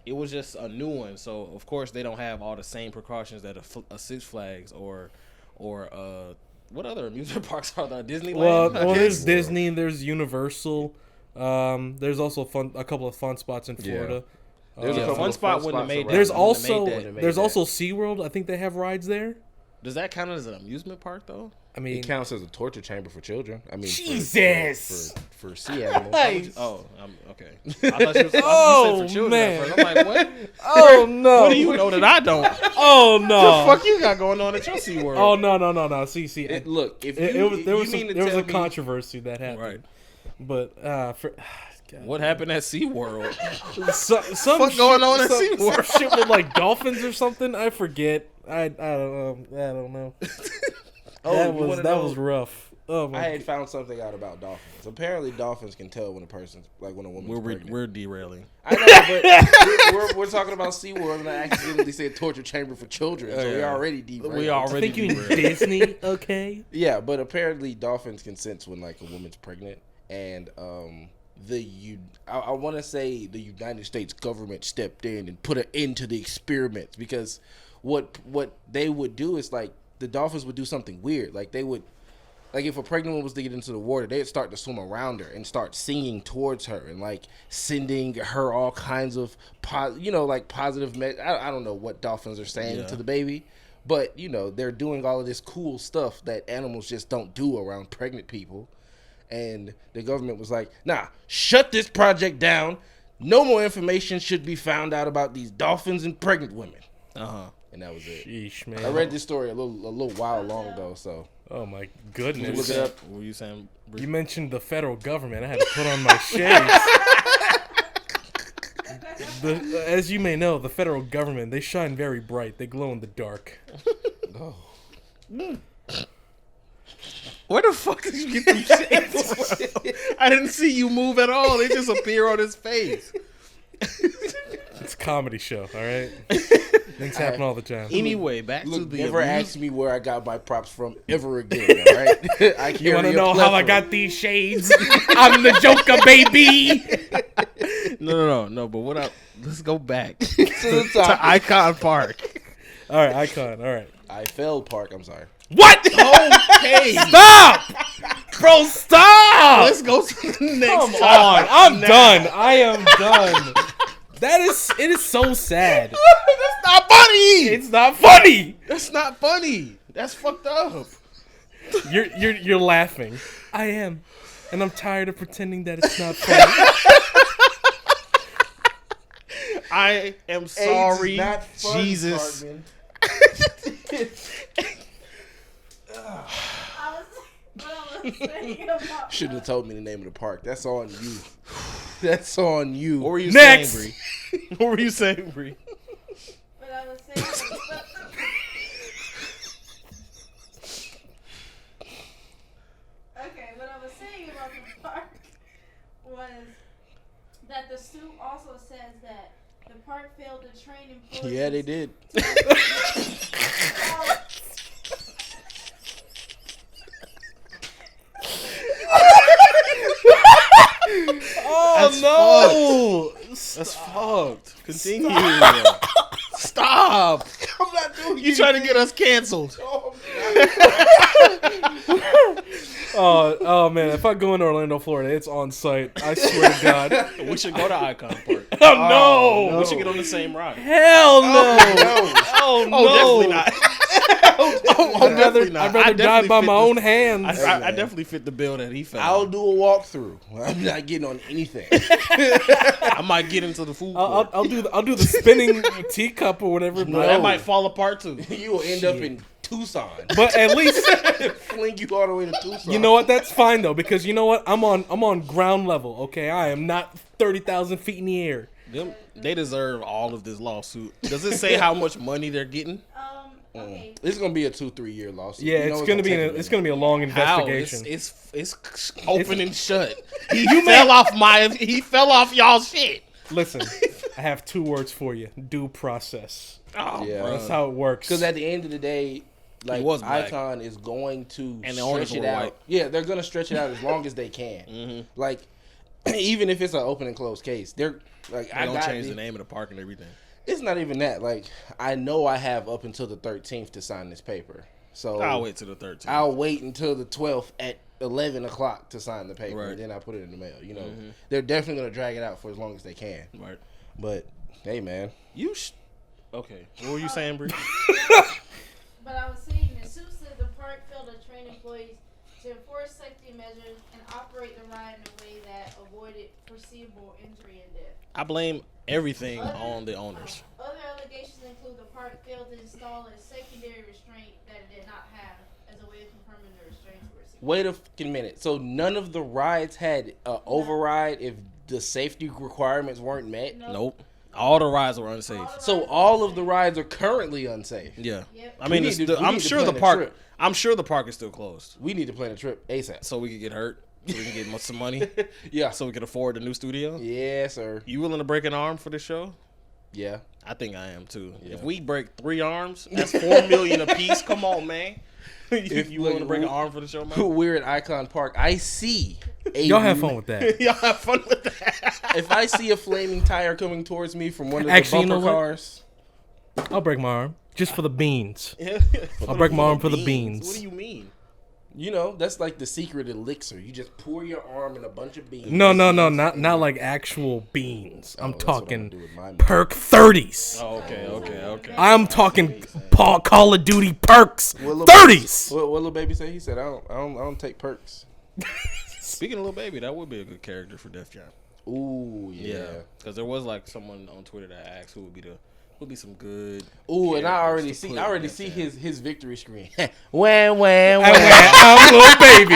it was just a new one. So of course they don't have all the same precautions that a Six Flags or what other amusement parks are there? Disneyland. Well, there's Disney, there's Universal. There's also a couple of fun spots in Florida. There's Yeah, a couple Fun of Spot wouldn't have spots made around. that. There's Wouldn't have also made that. there's also SeaWorld. I think they have rides there. Does that count as an amusement park though? I mean, It counts as a torture chamber for children. I mean, Jesus! for sea animals. Oh, okay. I thought you, was, I thought you said Oh, for children. man. At first. I'm like, what? oh no! What do you know that I don't? Oh no! What the fuck you got going on at your SeaWorld? Oh no! See, Look, if it you, was there was you mean to there was tell a me- controversy that happened, Right. But for God. What happened at SeaWorld? Some Fuck going on at some SeaWorld? shit with like dolphins or something. I forget. I don't know. Oh, that you was wanna that know? was rough. Oh my I had found something out about dolphins. Apparently, dolphins can tell when a person's like when a woman's pregnant. We're derailing. I know, but we're talking about SeaWorld, and I accidentally said torture chamber for children, so we Yeah. already derailed. We I already think you mean derailed. Disney. Okay. Yeah, but apparently dolphins can sense when like a woman's pregnant, and I want to say the United States government stepped in and put an end to the experiments, because what they would do is like the dolphins would do something weird, like they would. Like, if a pregnant one was to get into the water, they'd start to swim around her and start singing towards her and, like, sending her all kinds of, positive I don't know what dolphins are saying to the baby. But, they're doing all of this cool stuff that animals just don't do around pregnant people. And the government was like, nah, shut this project down. No more information should be found out about these dolphins and pregnant women. Uh-huh. And that was it. Sheesh, man. I read this story a little while long ago, so. Oh my Look goodness. it up. What were you saying? You mentioned the federal government. I had to put on my shades. As you may know, the federal government, they shine very bright. They glow in the dark. Oh. Where the fuck did you get them shades from? I didn't see you move at all. They just appear on his face. It's a comedy show, all right? Things happen all the time. Anyway, back to Look, the never amuse- ask me where I got my props from ever again, all right? I You want to carry a know how I plethora. got these shades? I'm the Joker, baby! No. But let's go back To the top. to Icon Park. All right, Icon, all right. Eiffel Park, I'm sorry. What? Okay, Stop! Bro, stop! let's go to the next. Come topic. on, I'm done. I am done. It is so sad. That's not funny. It's not funny. That's not funny. That's fucked up. You're laughing. I am. And I'm tired of pretending that it's not funny. I am sorry, not fun, Jesus. Cartman. I was saying about Shouldn't have told me the name of the park. That's on you. That's on you. What were you Next. saying, Bree? What were you saying, Bree? But I was saying okay, what I was saying about the park was that the suit also says that the park failed to train employees. Yeah, they did. Oh no! That's fucked. Continue. Stop. I'm not doing You trying to get us canceled? Oh man! If I go into Orlando, Florida, it's on site. I swear to God. We should go to Icon Park. Oh no! We should get on the same ride. Hell no! No. Oh no! Oh, definitely not. Definitely not. I'd rather I die definitely by fit my the- own hands. I definitely fit the bill that he fell. I'll do a walkthrough. I'm not getting on anything. I might get into the food court. I'll do the spinning teacup or whatever. No, But, that might fall apart too. You will end up in Tucson. but at least Fling you all the way to Tucson. you know what? That's fine though, because you know what? I'm on ground level. Okay, I am not 30,000 feet in the air. They deserve all of this lawsuit. Does it say how much money they're getting? Okay. It's gonna be a 2-3 year lawsuit. Yeah, You know it's gonna be take a it's gonna be a long How? investigation. It's open and shut. He fell off y'all's shit. Listen, I have 2 words for you: due process. Oh, Yeah. bro. That's how it works. Because at the end of the day, like was black. Icon is going to And the owners stretch it were out. white. Yeah, they're gonna stretch it out as long as they can. Mm-hmm. Like even if it's an open and closed case, they're like They don't change the name of the park and everything. It's not even that. Like I know I have up until the 13th to sign this paper, so I'll wait till the 13th. I'll wait until the 12th at 11 o'clock to sign the paper, Right. and then I put it in the mail. You know, they're definitely gonna drag it out for as long as they can. Right. But hey, man, Okay. What were you saying, Bree? But I was saying the suit said the park failed to train employees to enforce safety measures and operate the ride in a way that avoided foreseeable injury and death. I blame everything on the owners. Other allegations include the park failed to install a secondary restraint that it did not have as a way of confirming the restraints were secure. wait a fucking minute. So none of the rides had override if the safety requirements weren't met. No. Nope. All the rides were unsafe. So all of the rides are currently unsafe. Yeah. Yep. I mean, We need to- we I'm need to sure plan the a park. trip. I'm sure the park is still closed, We need to plan a trip ASAP. so we can get hurt, so we can get some money, Yeah. so we can afford the new studio. Yeah, sir. You willing to break an arm for this show? Yeah. I think I am too. Yeah. If we break 3 arms, that's $4 million a piece. Come on, man. If you willing to break an arm for the show, man? We're at Icon Park. I see. Y'all have fun with that. Y'all have fun with that. If I see a flaming tire coming towards me from one of the Actually, you bumper know what? cars, I'll break my arm just for the beans. Yeah. I'll break my arm for the beans. What do you mean? you know that's like the secret elixir. You just pour your arm in a bunch of beans. No, not like actual beans. I'm that's what I'm talking gonna do with my money. perk 30s. Oh, okay. I'm talking Call of Duty perks What little 30s. What little baby say? He said, I don't take perks." Speaking of Lil Baby, that would be a good character for Def Jam. Ooh, yeah. Yeah, because there was like someone on Twitter that asked who would be some good. Ooh, and I already characters to see. put I already in see Def Jam. his victory screen. Wham, wham, I'm wham. little baby.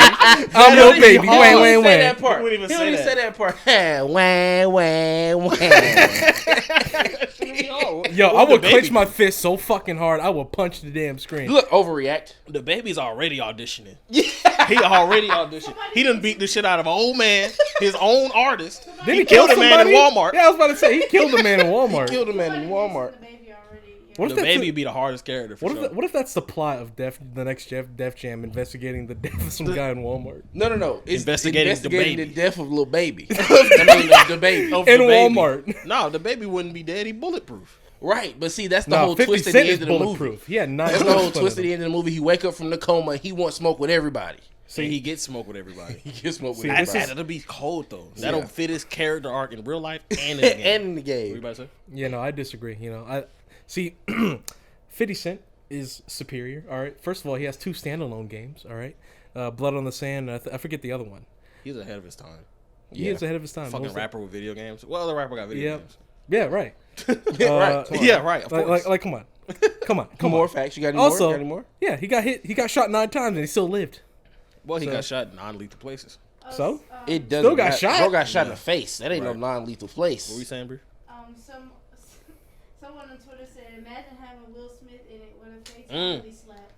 I'm little baby. He don't Wait, even say that part. He wouldn't even He say don't even that. say that part. Wham, wham, wham. Yo, I What would the clench baby my fist so fucking hard, I would punch the damn screen. Look, overreact. The Baby's already auditioning. He already auditioned. He done beat the shit out of an old man, his own artist. Did he killed a man in Walmart. Yeah, I was about to say he killed a man in Walmart. Killed a man in Walmart. The baby already. Yeah. What if The that's Baby be the hardest character for sure. what if that's the plot of the next Def Jam investigating the death of some guy in Walmart No. It's Investigating the baby. the death of little baby. I mean, of the baby. Of in the Baby. Walmart? No, the Baby wouldn't be dead. He bulletproof. Right, but see, that's the No, whole 50 twist at the Cent end is of the movie. bulletproof. Yeah, not That's the whole twist at the end of the movie. He wake up from the coma. He wants smoke with everybody. See, he gets smoke with everybody. He gets smoke with See, everybody. this That'll be cold though. That'll Yeah. fit his character arc in real life and in the game. and in the What game. you about to say? Yeah, no, I disagree. You know, I see 50 Cent is superior. All right, first of all, he has 2 standalone games. All right, Blood on the Sand. And I forget the other one. He's ahead of his time. He is ahead of his time. Fucking What was that? rapper with video games. Well, the rapper got video Yep. games. Yeah, right. Yeah, right. Come on. Yeah, right. Of course. Like, come on, come on. Come more facts. You got any more? Also, Got any more? yeah, he got hit. He got shot 9 times and he still lived. Well, he So- got shot in non-lethal places. So? It doesn't. Still got matter. shot? Bro got shot in Yeah. the face. That ain't Right. no non-lethal place. What were you saying, Brie? Someone on Twitter said, "Imagine having Will Smith in it with a fatality slap."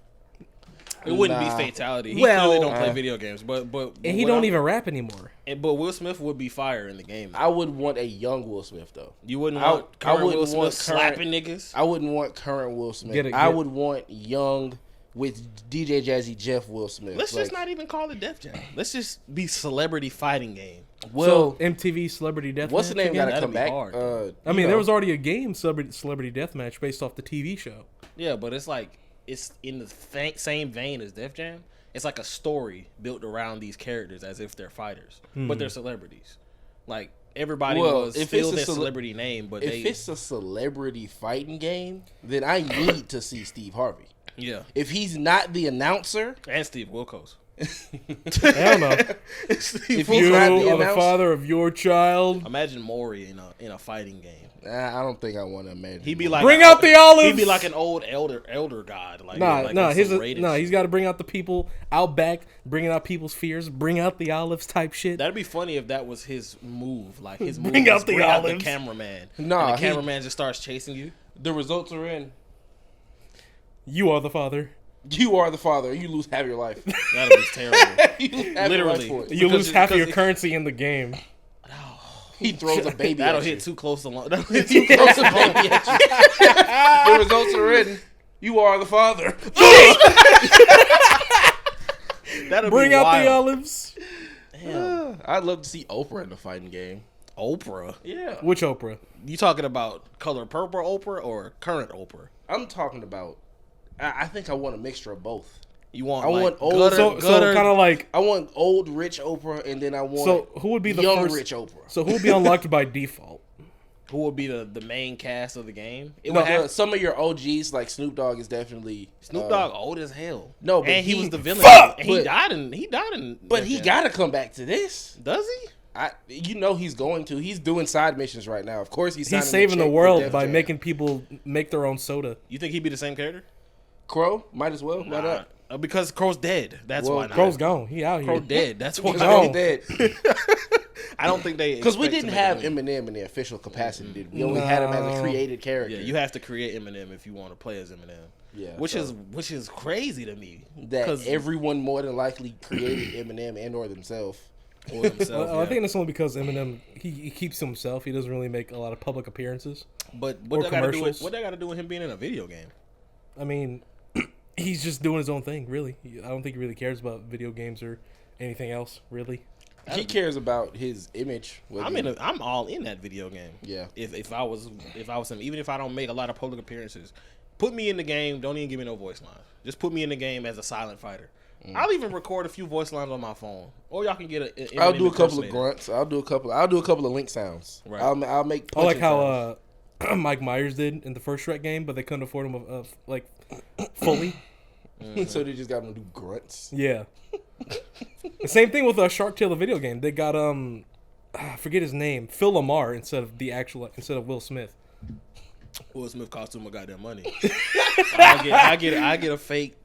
It wouldn't Nah. be fatality. He Well- clearly don't play video games, but And he don't even rap anymore. But Will Smith would be fire in the game. I would want a young Will Smith though. You wouldn't I- want I current wouldn't Will Smith want current- slapping niggas. I wouldn't want current Will Smith. Get it, I get- would want young with DJ Jazzy Jeff Will Smith. Let's just Like, not even call it Def Jam. Let's just be celebrity fighting game. Well, So MTV Celebrity Deathmatch. what's the name? again? Got to That'd come be back. hard, I mean, there was already a game, Celebrity Deathmatch, based off the TV show. Yeah, but it's like it's in the same vein as Def Jam. It's like a story built around these characters as if they're fighters, but they're celebrities. Like everybody Well, was if still it's a their cele- celebrity name, but If it's a celebrity fighting game, then I need to see Steve Harvey. Yeah. If he's not the announcer, And Steve Wilkos. Hell no. if You he's not are the the announcer, father of your child. Imagine Maury in a fighting game. I don't think I want to imagine. He'd be like Bring out the olives. He'd be like an old elder god. Like, like He's got to bring out the people out back, bringing out people's fears, bring out the olives type shit. That'd be funny if that was his move. Like his move Bring was out the bring out the olives. cameraman. Nah, and the cameraman just starts chasing you. The results are in. You are the father. You are the father. You lose half your life. That'd be terrible. You lose half your life Literally. for it. You lose half of your because- currency in the game. He throws a baby That'll at you. hit too close to long. That'll hit He too close throws a to home. baby at you. The results are in. You are the father. That'll Bring be out wild. the olives. Damn. I'd love to see Oprah in a fighting game. Oprah. Yeah. Which Oprah? You talking about Color Purple Oprah or current Oprah? I'm talking about. I think I want a mixture of both. You want? I like, want old- gutter, So gutter, kind of like. I want old rich Oprah, and then I want So who would be the young first? rich Oprah. So who would be unlocked by default? who would be the main cast of the game? It No, would have some of your OGs like Snoop Dogg is definitely Snoop Dogg old as hell. No, but and he he- was the villain. Fuck! And he But- died in. But he gotta come back to this. Does he? You know he's going to. He's doing side missions right now. Of course, He's saving the world by making people make their own soda. You think he'd be the same character? Crow. Might as well. Why not? Because Crow's dead. That's Well, why. Not. Crow's gone. He out here. Crow dead. That's why. He's No. already dead. I don't think they Because we expect didn't to have make a movie. Eminem in the official capacity, did we? We only had him as a No. created character. Yeah, you have to create Eminem if you want to play as Eminem. Yeah, which so- is crazy to me. that 'Cause- everyone more than likely created Eminem and or themselves. or themselves, Well, I yeah. think that's only because Eminem he keeps to himself. He doesn't really make a lot of public appearances. But or what that got to do with commercials. what that got to do with him being in a video game? I mean, he's just doing his own thing. Really, I don't think he really cares about video games or anything else. Really, He cares about his image. I'm all in that video game. Yeah. If I was him, even if I don't make a lot of public appearances, put me in the game. Don't even give me no voice lines. Just put me in the game as a silent fighter. I'll even record a few voice lines on my phone, or y'all can get a. I'll do a couple of impersonator. grunts. I'll do a couple of link sounds. Right. I'll make. I like punching how Mike Myers did in the first Shrek game, but they couldn't afford him like fully. sounds. So they just got him to do grunts. Yeah. The same thing with Shark Tale, the video game. They got I forget his name, Phil Lamar instead of Will Smith. Will Smith cost too much goddamn money. I get a fake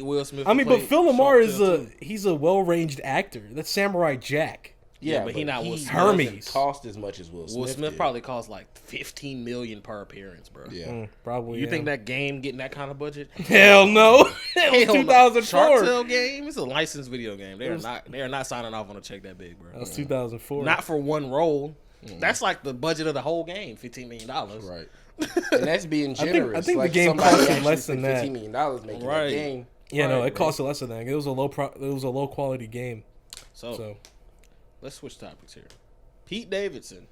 Will Smith. I mean, but Phil Lamar Shark is Tale too. he's a well-ranged actor. That's Samurai Jack. Yeah, but he not Will Smith. Hermes. doesn't cost as much as Will Smith. Will Smith did. probably costs like $15 million per appearance, bro. Yeah. Probably. You yeah. think that game getting that kind of budget? Hell no. It was Hell no. 2004. Shark Tale game. It's a licensed video game. They are not signing off on a check that big, bro. That was 2004. Not for one role. That's like the budget of the whole game, $15 million. Right. And that's being generous. I think the like game somebody costed actually less than spent that. $15 million making Right. that game. Yeah, no, Right, it cost less than that. It was a low quality game. So let's switch topics here. Pete Davidson.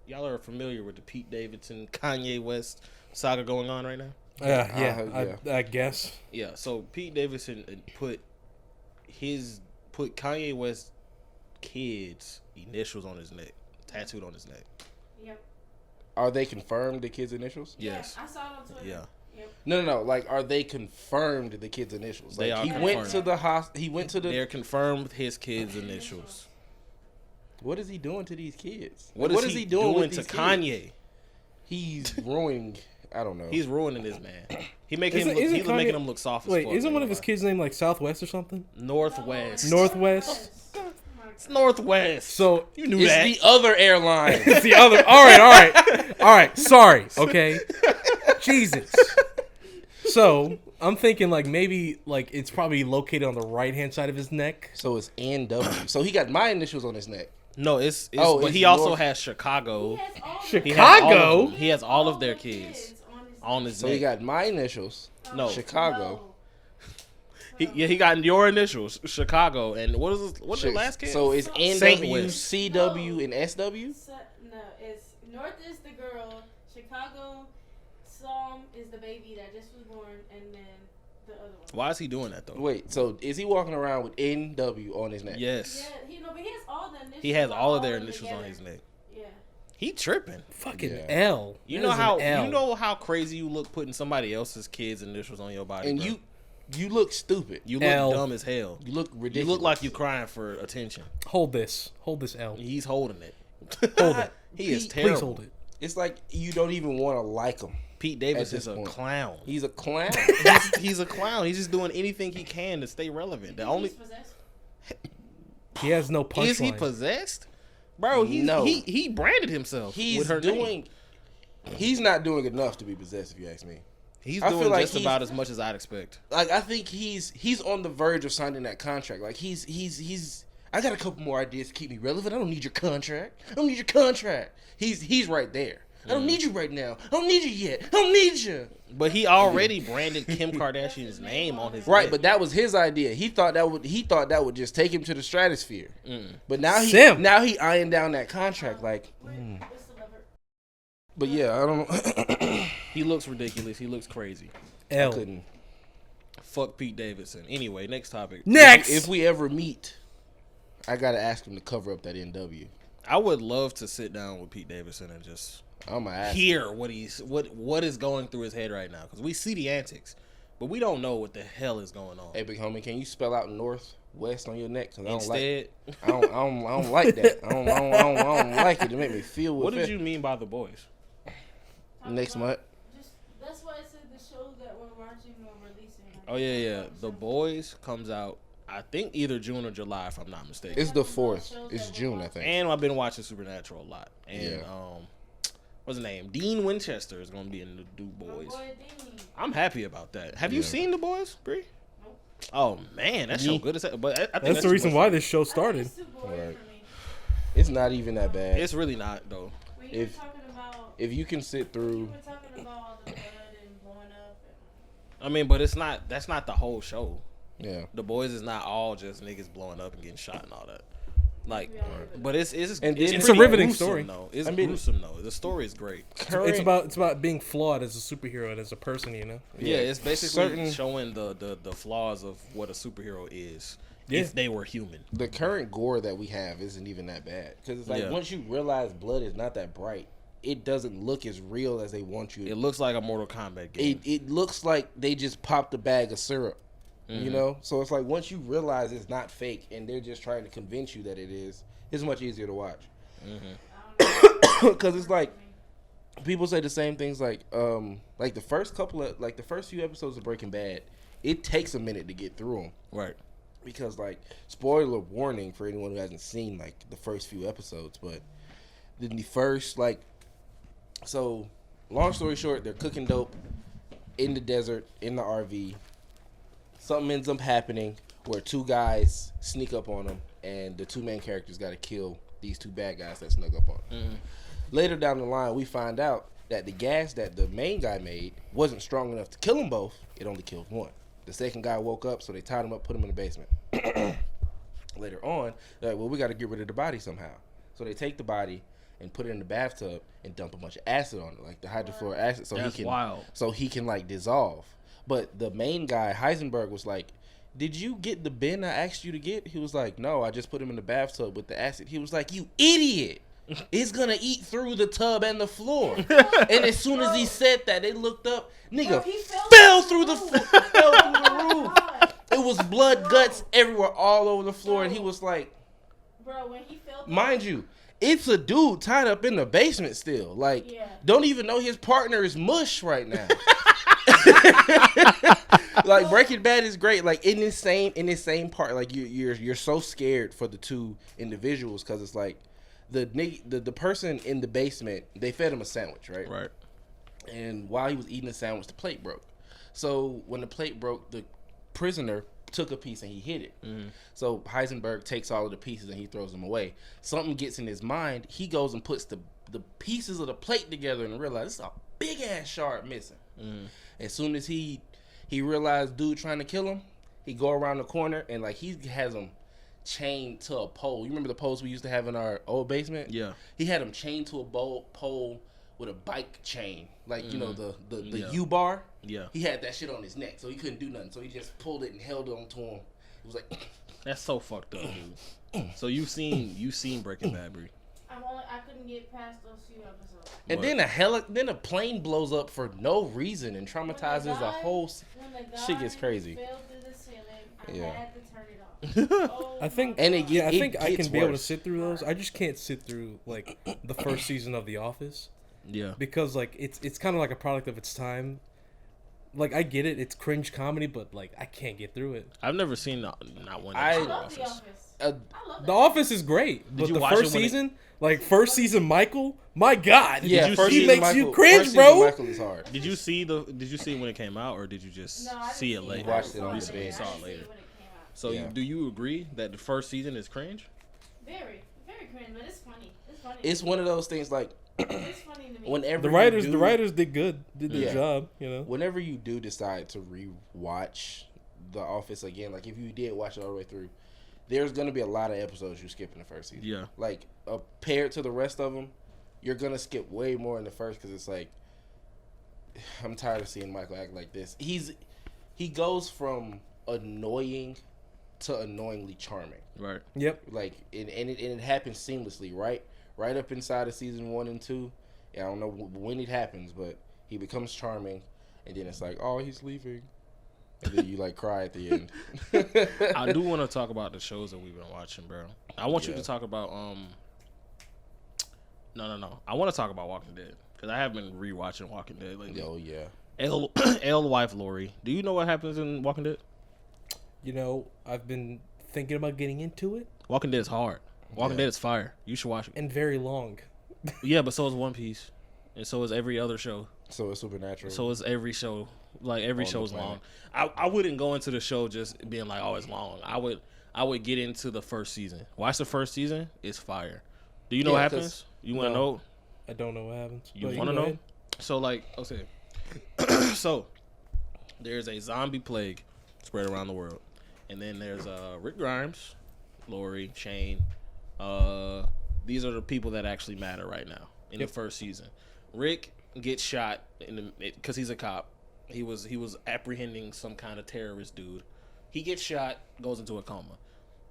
Y'all are familiar with the Pete Davidson Kanye West saga going on right now? Yeah, I guess. Yeah, so Pete Davidson put Kanye West's kids' initials on his neck, tattooed on his neck. Yep. Are they confirmed the kids' initials? Yes. Yeah, I saw it on Twitter. Yeah. Yep. No. Like, are they confirmed the kids' initials? They Like, are he went confirmed. to the He went to the. They're confirmed his kids' initials. What is he doing to these kids? What Like, is he doing with to these Kanye? kids? He's ruining. I don't know. He's ruining this man. He making Isn't- him look, isn't he's Kanye- making him look soft as Wait, fuck. isn't one of his man. kids named like Southwest or something? Northwest? Northwest. It's Northwest. So You knew it's that. the other airline. it's the other. All right. Sorry. Okay. Jesus. So I'm thinking like maybe like it's probably located on the right hand side of his neck. So it's NW. So he got my initials on his neck. No, it's Oh, but it's he also North- has Chicago. Chicago? He has all of them. He has all of their kids on his So neck. he got my initials. No. Chicago. He got your initials, Chicago, and what is the last kid? So it's Saint NW, West. CW, and SW. No, it's North is the girl, Chicago, Psalm is the baby that just was born, and then the other one. Why is he doing that though? Wait, so is he walking around with NW on his neck? Yes, Yeah, but he has all the initials. he has like, all of their them initials together. on his neck. Yeah. He tripping. Fucking Yeah. L. You That know is an how L. crazy you look putting somebody else's kids' initials on your body. And bro. You look stupid. You look L. dumb as hell. You look You ridiculous. look like you crying for attention. Hold this L. He's holding it. Hold it. He is Pete, terrible. Please hold it. It's like you don't even want to like him. Pete Davis At is this a point. clown. He's a clown. He's a clown. He's just doing anything he can to stay relevant. The only He's possessed. He has no punchline. is he possessed, bro? No. He branded himself. He's with her name. doing. He's not doing enough to be possessed, if you ask me. He's I feel doing like just about as much as I'd expect. Like I think he's on the verge of signing that contract. Like he's. I got a couple more ideas to keep me relevant. I don't need your contract. I don't need your contract. He's right there. I don't need you right now. I don't need you yet. I don't need you. But he already branded Kim Kardashian's name on his Right, lip. but that was his idea. He thought that would just take him to the stratosphere. But now Sim. he eyeing down that contract. Like, What's the lever? but yeah, I don't. He looks ridiculous. He looks crazy. I L. couldn't. Fuck Pete Davidson. Anyway, next topic. Next. If we ever meet, I gotta ask him to cover up that NW. I would love to sit down with Pete Davidson and just I'm gonna ask. hear what is going through his head right now, because we see the antics, but we don't know what the hell is going on. Hey, big homie, can you spell out northwest on your neck? Cause I don't Instead, like. I don't like that. I don't like it. It make me feel. what did you mean by The Boys? Next month? Just, that's why I said the shows that we're watching or releasing. Oh yeah. The Boys comes out, I think either June or July, if I'm not mistaken. It's the 4th. It's June, I think. And I've been watching Supernatural a lot. And Yeah. what's his name? Dean Winchester is gonna be in the new Boys. Boy, Dean. I'm happy about that. Have you Yeah. seen The Boys, Bree? Nope. Oh man, that show Yeah. good as hell. But I think That's the too reason much why fun. this show I think started. it's too boring Right. for me. It's not even that bad. It's really not though. When you were If- talking about, If you can sit you through, were talking about all the blood and blowing up. I mean, but it's not. That's not the whole show. yeah. The Boys is not all just niggas blowing up and getting shot and all that. Like, Yeah. but it's And then- It's a pretty riveting gruesome, story. Though. It's I mean- gruesome though. The story is great. It's about being flawed as a superhero and as a person, you know. Yeah, it's basically certain- showing the flaws of what a superhero is Yeah. if they were human. the current gore that we have isn't even that bad because it's like Yeah. once you realize blood is not that bright, it doesn't look as real as they want you. It looks like a Mortal Kombat game. It looks like they just popped a bag of syrup, Mm-hmm. you know. So it's like once you realize it's not fake and they're just trying to convince you that it is, it's much easier to watch. Because it's like people say the same things like the first few episodes of Breaking Bad, it takes a minute to get through them. Right. Because like spoiler warning for anyone who hasn't seen like the first few episodes, but the first so long story short, they're cooking dope in the desert in the RV. Something ends up happening where two guys sneak up on them, and the two main characters got to kill these two bad guys that snuck up on them. Later down the line, we find out that the gas that the main guy made wasn't strong enough to kill them both. It only killed one. The second guy woke up, so they tied him up, put him in the basement. Later on, they're like, well, we got to get rid of the body somehow. So they take the body and put it in the bathtub and dump a bunch of acid on it, like the hydrofluoric acid, so That's he can wild. so he can like dissolve. But the main guy, Heisenberg, was like, did you get the bin I asked you to get? He was like, no, I just put him in the bathtub with the acid. He was like, you idiot. It's gonna eat through the tub and the floor. And as soon as he said that, they looked up. Nigga Bro, he fell through the fell through the roof. God. It was blood, guts everywhere, all over the floor. And he was like, Bro, when he fell mind you, it's a dude tied up in the basement still. Like, Yeah. don't even know his partner is mush right now. Like Breaking Bad is great. Like in this same part, like you're so scared for the two individuals because it's like the person in the basement, they fed him a sandwich, right? Right. And while he was eating the sandwich, the plate broke. So when the plate broke, the prisoner took a piece and he hid it. So Heisenberg takes all of the pieces and he throws them away. Something gets in his mind. He goes and puts the pieces of the plate together and realizes it's a big ass shard missing. As soon as he realized dude trying to kill him, he go around the corner and like he has him chained to a pole. You remember the poles we used to have in our old basement? Yeah. He had him chained to a pole with a bike chain, like you know the Yeah. U-bar. Yeah. He had that shit on his neck, so he couldn't do nothing. So he just pulled it and held it onto him. It was like, That's so fucked up, dude. So you seen Breaking Bad, Bree? I I couldn't get past those few episodes. And then a plane blows up for no reason and traumatizes a whole. When the Shit gets guy crazy. fell through the ceiling, I Yeah. had to turn it off. Oh I think, my And God. I it think I gets can be able to worse. sit through those. I just can't sit through like the first season of The Office Yeah. because like it's kind of like a product of its time. Like I get it, it's cringe comedy, but like I can't get through it. I've never seen not one I- I episode of love The Office. Office. Uh, I love The that. Office is great, but you the watch first it when it- season, like first season, Michael, my God, Yeah, you first see he season makes you Michael- cringe, first season bro. Michael is hard. Did you see it when it came out, or did you just No, I see it didn't later? Watched it I on saw the bed. Saw it I didn't see later. it when it came out. So Yeah. do you agree that the first season is cringe? Very, very cringe, but it's funny. It's funny. It's one of those things like It's funny to me. whenever The you writers do, did good, did their Yeah. job, you know. whenever you do decide to rewatch The Office again, like if you did watch it all the way through, there's gonna be a lot of episodes you skip in the first season. Yeah. Like compared to the rest of them, you're gonna skip way more in the first because it's like I'm tired of seeing Michael act like this. He goes from annoying to annoyingly charming. Right. Yep. Like and it happens seamlessly, right up inside of season 1 and 2. Yeah, I don't know when it happens, but he becomes charming, and then it's like, oh, he's leaving, and then you like cry at the end. I do want to talk about the shows that we've been watching, bro. I want you Yeah. to talk about No. I want to talk about Walking Dead because I have been rewatching Walking Dead lately. Oh yeah. L wife Lori. Do you know what happens in Walking Dead? You know, I've been thinking about getting into it, Walking Dead is hard. Walking Yeah. Dead is fire. You should watch it. and very long. Yeah, but so is One Piece, and so is every other show. So it's supernatural. So is every show. Like every On the show's planet. long. I wouldn't go into the show just being like, oh, it's long. I would get into the first season. Watch the first season. It's fire. Do you know Yeah, what 'cause- happens? You want to No. know? I don't know what happens. You but want to go know? ahead. So like, okay. So there's a zombie plague spread around the world, and then there's Rick Grimes, Lori, Shane. These are the people that actually matter right now in the first season. Rick gets shot because he's a cop. He was apprehending some kind of terrorist dude. He gets shot, goes into a coma,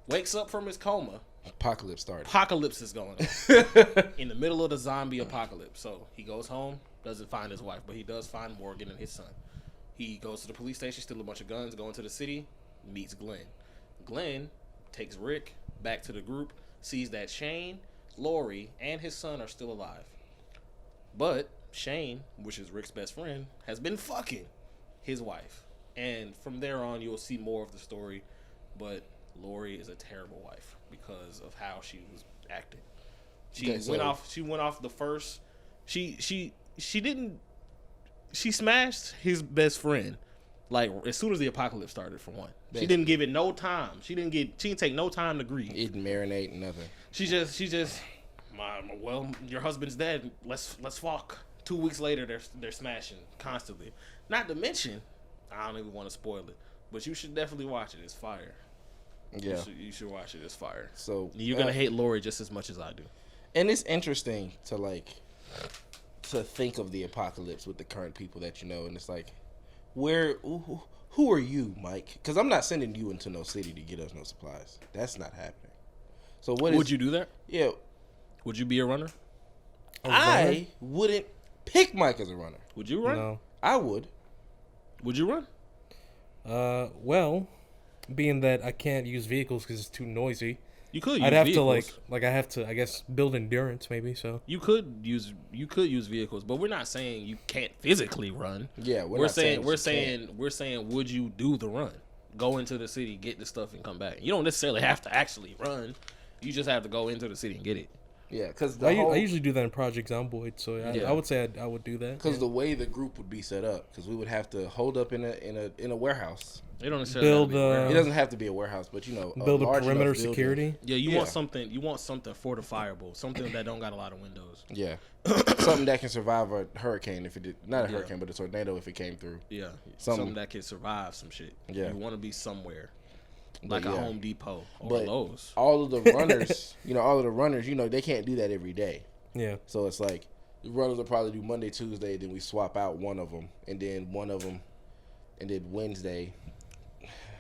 wakes up from his coma. Apocalypse started. Apocalypse is going on in the middle of the zombie apocalypse. So he goes home, doesn't find his wife, but he does find Morgan and his son. He goes to the police station, steals a bunch of guns, go into the city, meets Glenn. Glenn takes Rick back to the group, sees that Shane, Lori, and his son are still alive. But Shane, which is Rick's best friend, has been fucking his wife. And from there on, you'll see more of the story. But Lori is a terrible wife because of how she was acting. She Okay, so- went off the first. She didn't. She smashed his best friend, like as soon as the apocalypse started. For one, she Basically. didn't give it no time. She didn't take no time to grieve. It didn't marinate, nothing. She just, well, your husband's dead. Let's fuck. 2 weeks later, they're smashing constantly. Not to mention, I don't even want to spoil it, but you should definitely watch it. It's fire. Yeah. You should watch it. It's fire. So You're gonna hate Lori just as much as I do. and it's interesting to think of the apocalypse with the current people that you know, and it's like, who are you, Mike? Because I'm not sending you into no city to get us no supplies. That's not happening. So Would you do that? Yeah, Would you be a runner? I wouldn't pick Mike as a runner. Would you run? No. I would. Would you run? Well, being that I can't use vehicles because it's too noisy, You could. I'd use have vehicles. to I have to, I guess, build endurance maybe. So You could use vehicles, but we're not saying you can't physically run. Yeah, We're not saying that you can't. we're saying would you do the run? Go into the city, get the stuff, and come back. You don't necessarily have to actually run. You just have to go into the city and get it. Yeah, because I usually do that in Project Zomboid. So Yeah. I would say I would do that. because the way the group would be set up, because we would have to hold up in a warehouse. They don't necessarily Build, have to be around. It doesn't have to be a warehouse, but Build a large enough perimeter building. security. Yeah, you Yeah. want something. You want something fortifiable, something that don't got a lot of windows. Yeah, something that can survive a hurricane if it did not a Yeah. hurricane, but a tornado if it came through. Yeah, Something- something that can survive some shit. Yeah. You want to be somewhere, But like a yeah. Home Depot or But Lowe's. all of the runners, they can't do that every day. Yeah. So it's like the runners will probably do Monday, Tuesday, then we swap out one of them, and then one of them, and then Wednesday.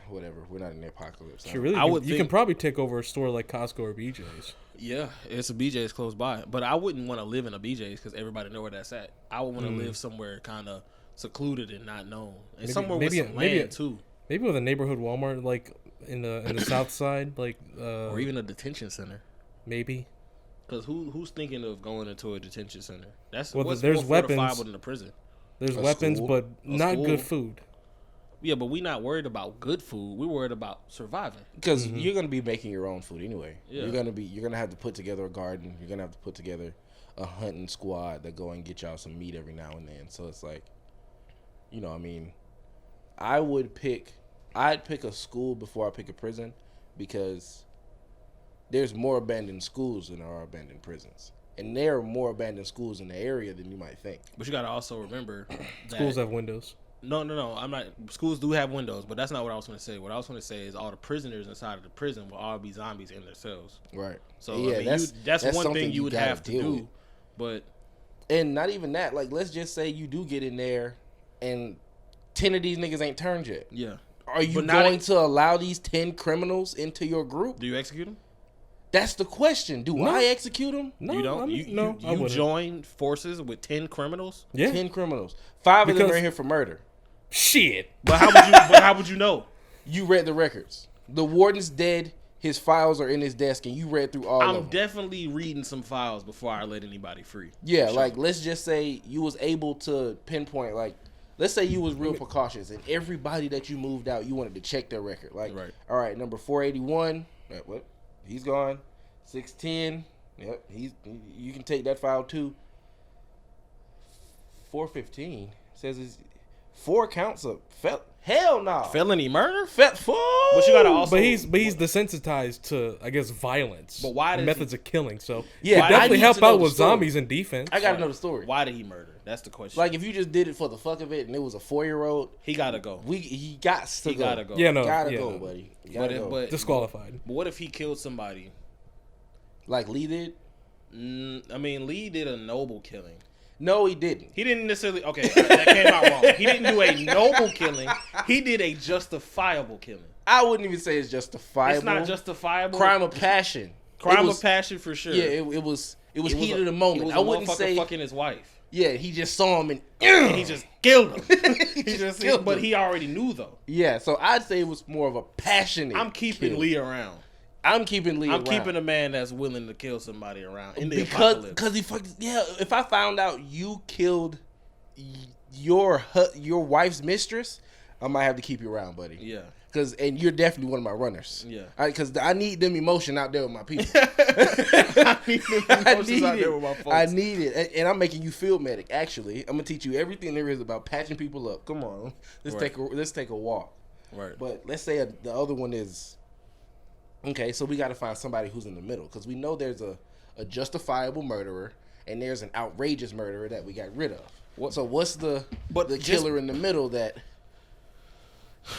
whatever. We're not in the apocalypse. You really, you can probably take over a store like Costco or BJ's. Yeah, it's a BJ's close by, but I wouldn't want to live in a BJ's because everybody know where that's at. I would want to live somewhere kind of secluded and not known, and somewhere with some land too. Maybe with a neighborhood Walmart, like in the South Side, like or even a detention center. Maybe. Because who's thinking of going into a detention center? That's well, what's there's more weapons fortifiable than a prison. There's weapons, but not good food. Yeah, but we're not worried about good food. We're worried about surviving. Because you're gonna be making your own food anyway. Yeah. You're gonna have to put together a garden. You're gonna have to put together a hunting squad that go and get y'all some meat every now and then. So it's like, you know, I mean, I'd pick a school before I pick a prison because there's more abandoned schools than there are abandoned prisons. And there are more abandoned schools in the area than you might think. But you got to also remember that schools have windows. No. I'm not. Schools do have windows, but that's not what I was going to say. What I was going to say is all the prisoners inside of the prison will all be zombies in their cells. Right. So yeah, I mean, that's one thing you would have to do. With. But and not even that. Like, let's just say you do get in there, and 10 of these niggas ain't turned yet. Yeah. Are you going to allow these 10 criminals into your group? Do you execute them? That's the question. Do I execute them? No, you don't. You join forces with 10 criminals. Yeah, 10 criminals. 5 of them are here for murder. Shit. But how would you know? You read the records. The warden's dead. His files are in his desk, and you read through all of them. I'm definitely reading some files before I let anybody free. Yeah, like let's just say you was able to pinpoint, like, let's say you was real precautious, and everybody that you moved out, you wanted to check their record. Like, all right, number 481. What? He's gone. 610. Yep. You can take that file too. 415 says it's 4 counts of hell no. Felony murder? But you gotta also. But he's desensitized to, I guess, violence. But why and methods of killing? So yeah, he definitely help out with zombies and defense. I gotta know the story. Why did he murder? That's the question. Like, if you just did it for the fuck of it and it was a 4-year-old, he gotta go. He gotta go. Yeah, no, gotta go, buddy. But disqualified. But what if he killed somebody? Like Lee did? I mean, Lee did a noble killing. No, he didn't. He didn't necessarily. Okay, that came out wrong. He didn't do a noble killing. He did a justifiable killing. I wouldn't even say it's justifiable. It's not justifiable. Crime of passion. Crime of passion for sure. Yeah, it was heat of the moment. I wouldn't say fucking his wife. Yeah, he just saw him and he just killed him. But he already knew though. Yeah, so I'd say it was more of a passionate. I'm keeping Lee around. I'm keeping a man that's willing to kill somebody around in the apocalypse. Because he fucking if I found out you killed your wife's mistress, I might have to keep you around, buddy. Yeah. And you're definitely one of my runners. Yeah. Because I need them emotion out there with my people. I need them emotions out there with my folks. I need it. And I'm making you feel medic, actually. I'm going to teach you everything there is about patching people up. Come on. Let's take a walk. Right. But let's say the other one is, okay, so we got to find somebody who's in the middle. Because we know there's a justifiable murderer and there's an outrageous murderer that we got rid of. So what's the killer in the middle that,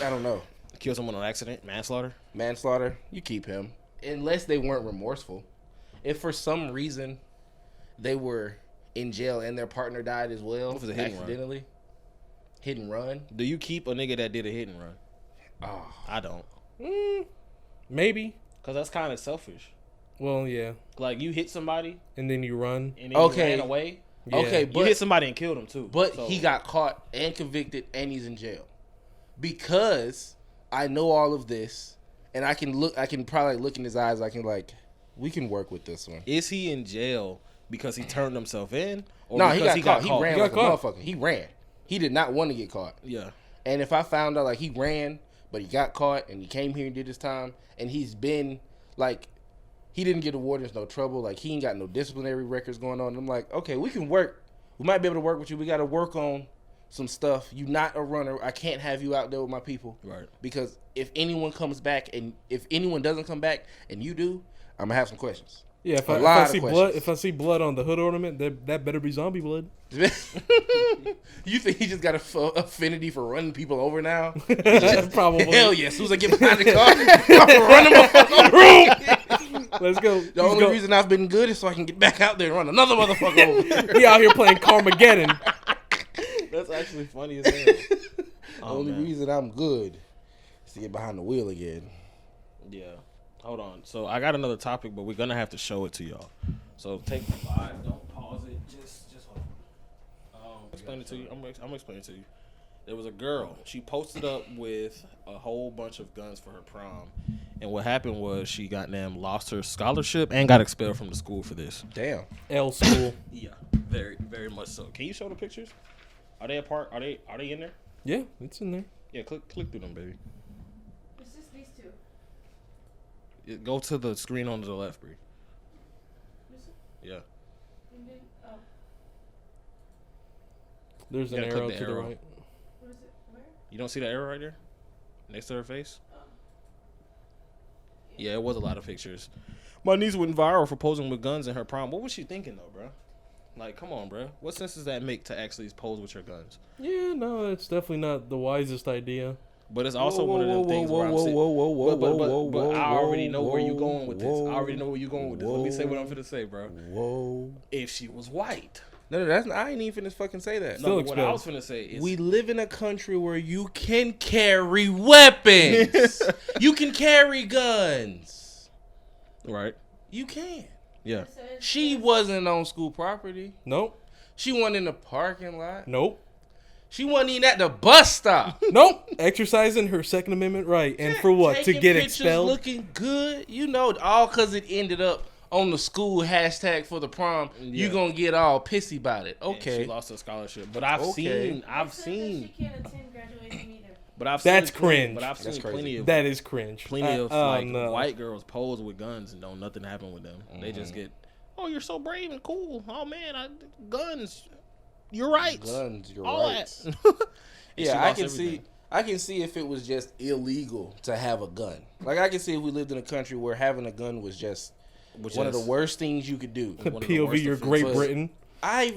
I don't know. Kill someone on accident, manslaughter, you keep him unless they weren't remorseful. If for some reason they were in jail and their partner died as well, what was a accidentally hit and run, do you keep a nigga that did a hit and run? Oh, I don't. Maybe because that's kind of selfish. Well, yeah, like you hit somebody and then you run and then you ran away. Yeah. Okay, but you hit somebody and killed him too. But he got caught and convicted and he's in jail because I know all of this, and I can probably look in his eyes. We can work with this one. Is he in jail because he turned himself in? Or no, because he got caught. He ran like a caught. motherfucker. He ran. He did not want to get caught. Yeah. And if I found out he ran, but he got caught and he came here and did his time, and he's been he didn't get awarded no trouble. He ain't got no disciplinary records going on. And I'm like, okay, we can work. We might be able to work with you. We got to work on some stuff. You not a runner. I can't have you out there with my people. Right. Because if anyone comes back and if anyone doesn't come back and you do, I'm gonna have some questions. Yeah, if I see blood on the hood ornament, that better be zombie blood. You think he just got a affinity for running people over now? Probably. Hell yeah! As soon as I get behind the car, I'm running motherfucker over. Let's go. The only reason I've been good is so I can get back out there and run another motherfucker over. We out here playing Carmageddon. That's actually funny as hell. The only reason I'm good is to get behind the wheel again. Yeah. Hold on. So I got another topic, but we're gonna have to show it to y'all. So take 5. Don't pause it. Just hold on. Explain it to you. I'm gonna explain it to you. There was a girl. She posted up with a whole bunch of guns for her prom, and what happened was she lost her scholarship and got expelled from the school for this. Damn. L school. Yeah, very, very much so. Can you show the pictures? Are they apart? Are they in there? Yeah, it's in there. Yeah, click through them, baby. It's just these two. Go to the screen on the left, Bree. This Yeah. and then, oh, There's an You gotta arrow click to the the arrow. right. what is it? Where? You don't see the arrow right there? Next to her face? Oh. Yeah, it was a lot of pictures. My niece went viral for posing with guns in her prom. What was she thinking, though, bro? Like, come on, bro. What sense does that make to actually pose with your guns? Yeah, no, it's definitely not the wisest idea. But it's also one of them things where I'm sitting. But I already know where you're going with this. I already know where you're going with this. Let me say what I'm finna say, bro. Whoa. If she was white. No, that's I ain't even finna fucking say that. Still No, what I expelled. was finna say is We live in a country where you can carry weapons. You can carry guns. right. You can. Yeah. It says She yes. wasn't on school property. Nope. She wasn't in the parking lot. Nope. She wasn't even at the bus stop. Nope. Exercising her Second Amendment right. And for what? To Taking get pictures, expelled? looking good. You know, all because it ended up on the school hashtag for the prom. Yeah. You gonna get all pissy about it. And Okay. she lost her scholarship. But I've Okay. seen It says that she can't attend graduation either. But I've That's seen plenty- cringe. But I've That's seen crazy. plenty of That is cringe. No. white girls pose with guns and don't nothing happen with them. They just get, oh, you're so brave and cool. Oh man, guns. You're right. Guns, you're All right. that. And she Yeah, I lost can everything. see. I can see if it was just illegal to have a gun. Like I can see if we lived in a country where having a gun was just one of the worst things you could do. one of the POV, worst you're offenses. Great Britain. I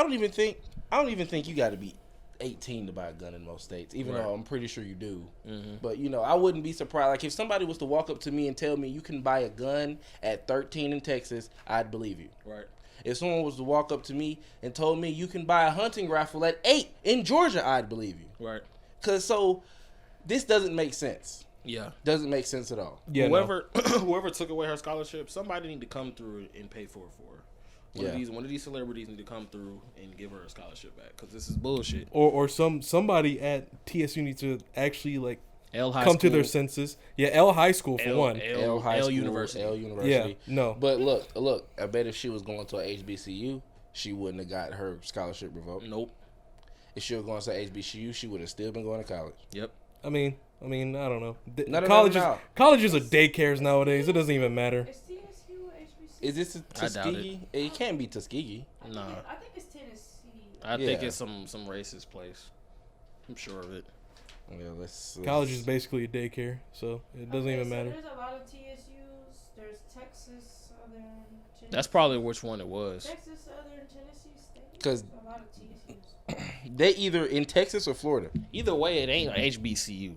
don't even think you got to be 18 to buy a gun in most states, even Right. though I'm pretty sure you do. Mhm. But you know, I wouldn't be surprised. Like if somebody was to walk up to me and tell me you can buy a gun at 13 in Texas, I'd believe you. Right. If someone was to walk up to me and told me you can buy a hunting rifle at 8 in Georgia, I'd believe you. Right. Cause so this doesn't make sense. Yeah. Doesn't make sense at all. Yeah, no. Whoever took away her scholarship, somebody need to come through and pay for it for her. One of these celebrities need to come through and give her a scholarship back because this is bullshit. Or somebody at TSU needs to actually like L High come School, to their senses. Yeah, L High School for one. L High L School, University. L University. Yeah, no. But look. I bet if she was going to a HBCU, she wouldn't have got her scholarship revoked. Nope. If she was going to HBCU, she would have still been going to college. Yep. I mean, I don't know. No. Colleges are daycares nowadays. It doesn't even matter. Is TSU or HBCU? Is this a I doubt Tuskegee? It can't be Tuskegee. Nah. I think it's Tennessee. I think Yeah. it's some racist place. I'm sure of it. Yeah, let's College is basically a daycare, so it doesn't even matter. There's a lot of TSUs. There's Texas, Southern, Tennessee. That's probably which one it was. Texas, Southern, Tennessee State. 'Cause- a lot of TSUs. They either in Texas or Florida. Either way, it ain't a HBCU.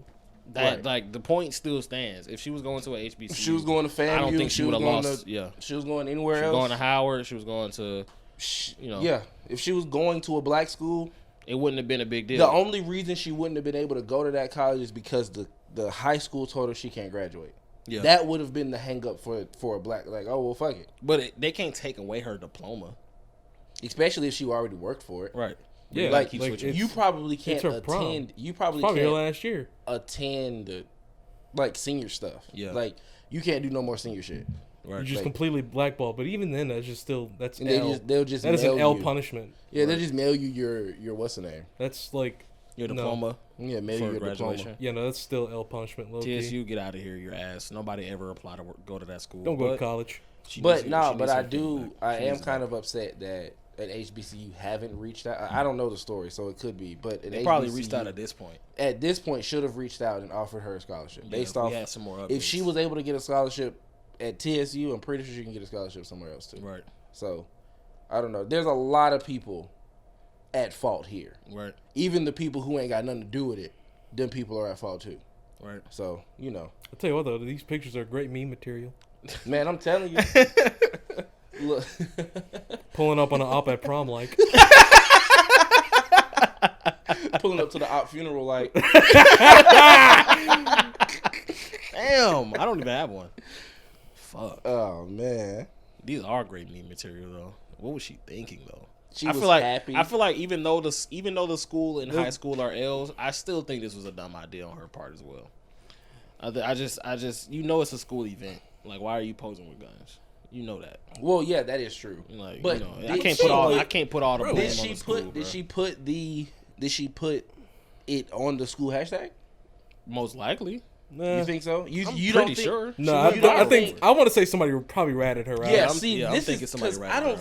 Right. Like the point still stands. If she was going to a HBCU, If she was going to FAMU, I don't think she was would have going lost. to. Yeah, She was going anywhere she was else. going to Howard. She was going to, you know. Yeah, if she was going to a black school, It wouldn't have been a big deal. the only reason she wouldn't have been able to go to that college is because the high school told her she can't graduate. Yeah. That would have been the hang up for a black, like, oh well, fuck it. But they can't take away her diploma. Especially if she already worked for it. Right. Yeah, Like, keep like switching. it's, you probably can't it's her prom. attend. You probably probably her can't last year. attend like senior stuff. Yeah. Like you can't do no more senior shit. You Right. just like- completely blackballed. But even then, that's just still that's And L. they'll just That is mail an L you. punishment. Yeah, they'll just mail you your what's the name? That's like Your No. diploma Yeah, mail for you your graduation. diploma. yeah, no, that's still L punishment. Low key. TSU, get out of here, your ass. Nobody ever apply to go to that school. Don't go to But college. she But needs- no, she but needs I her do. feedback. I She am needs kind that. of upset that at HBCU haven't reached out. I don't know the story, so it could be. But at They probably HBCU reached out at this point. At this point, should have reached out and offered her a scholarship based Yeah, if off. we had some more If she updates. was able to get a scholarship at TSU, I'm pretty sure she can get a scholarship somewhere else too. Right. So I don't know. There's a lot of people at fault here. Right. Even the people who ain't got nothing to do with it, them people are at fault too. Right. So you know, I'll tell you what though, these pictures are great meme material. man, I'm telling you. Look, Pulling up on an op at prom like. pulling up to the op funeral like. Damn, I don't even have one. Fuck. Oh man, These are great meme material though. What was she thinking though? she I was feel like happy. I feel like even though the school and high school are L's, I still think this was a dumb idea on her part as well. I just it's a school event. Like, why are you posing with guns? You know that. Well, yeah, that is true. Like, But I can't put all the blame Did on she the school. put? Did she put it on the school hashtag? Most likely. Nah. You think so? You I'm don't pretty think, sure. No, You I don't think think- I want to say somebody probably ratted her out. Yeah, I'm this thinking is somebody because ratted I her don't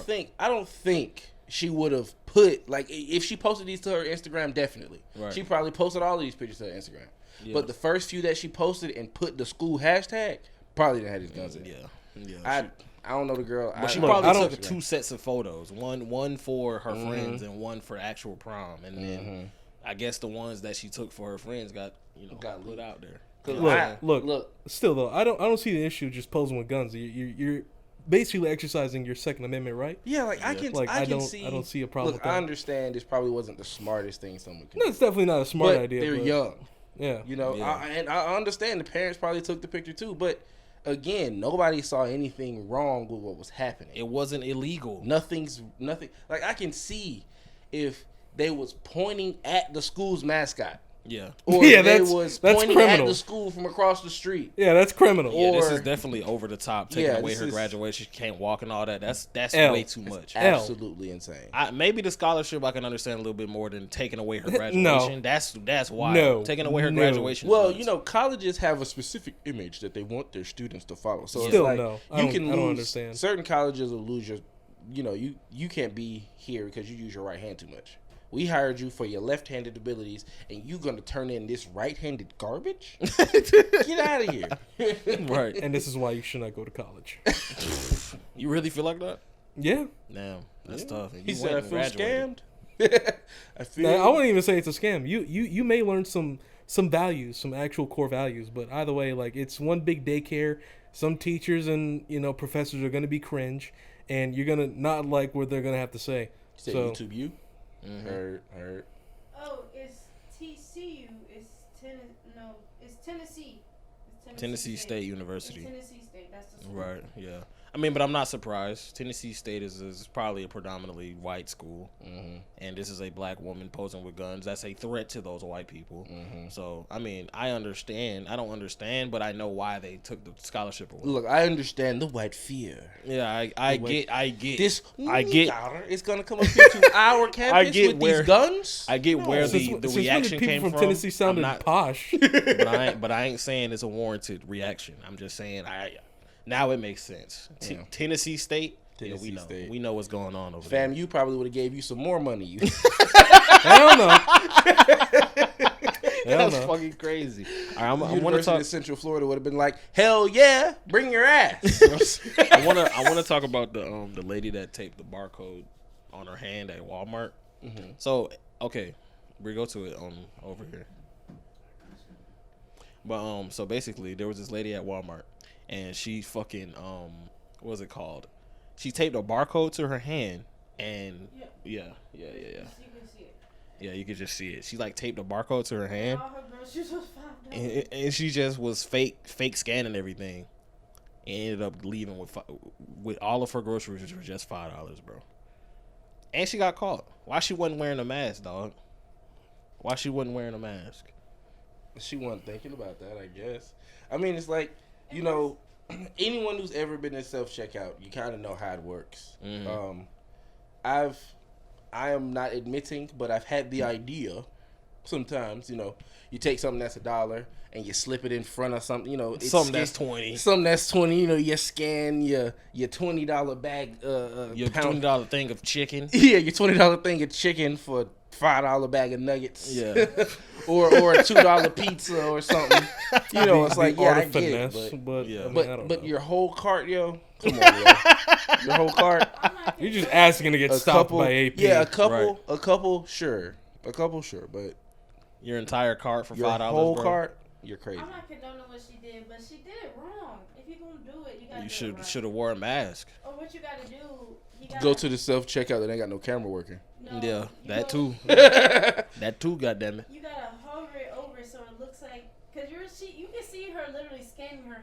out. think she would have put like if she posted these to her Instagram, definitely. Right. She probably posted all of these pictures to her Instagram. Yeah. But the first few that she posted and put the school hashtag probably didn't have his guns in. Yeah. I don't know the girl. But she Look, probably I don't- took two sets of photos. One for her friends and one for actual prom. And then I guess the ones that she took for her friends got Got put leaked. out there. 'Cause Look. Still though, I don't see the issue just posing with guns. You're basically exercising your Second Amendment right. Yeah, like I can. Like, I I can don't- see. I don't see a problem Look, with that. I understand this probably wasn't the smartest thing someone could No, do. it's definitely not a smart But idea. they're but, young. Yeah. You know, Yeah. and I understand the parents probably took the picture too, but again, nobody saw anything wrong with what was happening. It wasn't illegal. Nothing. Like I can see if they was pointing at the school's mascot, Yeah. or Yeah, they that's- was that's pointing at criminal. the school from across the street. Yeah, that's criminal. Yeah, this Or- is definitely over the top. Taking Yeah, away this her is- graduation, she can't walk and all that. That's L. way too much. L. Absolutely insane. Maybe the scholarship I can understand a little bit more than taking away her graduation. That's wild. No. Taking away her No. graduation. is Well, nuts. you know, colleges have a specific image that they want their students to follow. So Still it's like no. I you don't- can I lose. don't understand. Certain colleges will lose your. You know, you can't be here because you use your right hand too much. We hired you for your left-handed abilities, and you gonna turn in this right-handed garbage? Get out of here! right. And this is why you should not go to college. You really feel like that? Yeah. Damn, that's tough. And He you said, "I went feel and scammed." graduated. I feel. Now, I wouldn't even say it's a scam. You may learn some values, some actual core values, but either way, like it's one big daycare. Some teachers and professors are gonna be cringe, and you're gonna not like what they're gonna have to say. Said So YouTube you. Heard. Oh, it's TCU. It's Tennessee. It's Tennessee State University. It's Tennessee State. That's the school. Right. Yeah. I mean, but I'm not surprised. Tennessee State is probably a predominantly white school, and this is a black woman posing with guns. That's a threat to those white people. So, I mean, I understand. I don't understand, but I know why they took the scholarship away. Look, I understand the white fear. Yeah, I get This I get is gonna come up here to our campus get with where- these guns. I get where since, the since when reaction did people came from from. Tennessee sounded I'm not, posh. but I ain't saying it's a warranted reaction. I'm just saying now it makes sense. Yeah. Tennessee State, Tennessee State. We know what's going on over Fam, there. you probably would have gave you some more money. You Hell no. Hell That's no. fucking crazy. All right, I want to University talk. of Central Florida would have been like, hell yeah, bring your ass. I want to talk about the lady that taped the barcode on her hand at Walmart. So okay, we go to it over here. But so basically, there was this lady at Walmart, and she fucking what was it called? She taped a barcode to her hand, and yeah. You can see it. Yeah, you could just see it. She like taped a barcode to her hand, All her groceries was $5. and she just was fake scanning everything, and ended up leaving with all of her groceries, which were just $5, bro. And she got caught. Why she wasn't wearing a mask, dog? Why she wasn't wearing a mask? She wasn't thinking about that, I guess. I mean, it's like, you know, anyone who's ever been in self-checkout, you kind of know how it works. I am not admitting, but I've had the idea sometimes, you take something that's $1 and you slip it in front of something, it's Something that's 20. Something that's 20, you scan your $20 bag, Your pound. $20 thing of chicken. Yeah, your $20 thing of chicken for $5 bag of nuggets. Yeah. or a $2 pizza or something. It's like, yeah, art I of get finesse, it, but Yeah. I mean, I don't but know. your whole cart, yo, come on, yo, your whole cart, You're just asking to get a stopped couple, by AP. yeah, Right. a couple, sure, but Your entire cart for your $5, whole bro. cart, you're crazy. I'm not condoning what she did, but she did it wrong. If you're gonna do it, you gotta You do it right. should have wore a mask. Or what you gotta do, you gotta Go to the self checkout that ain't got no camera working. no, Yeah, you that go- too. That too, goddammit. You gotta hover it over so it looks like, cause you can see her literally scanning her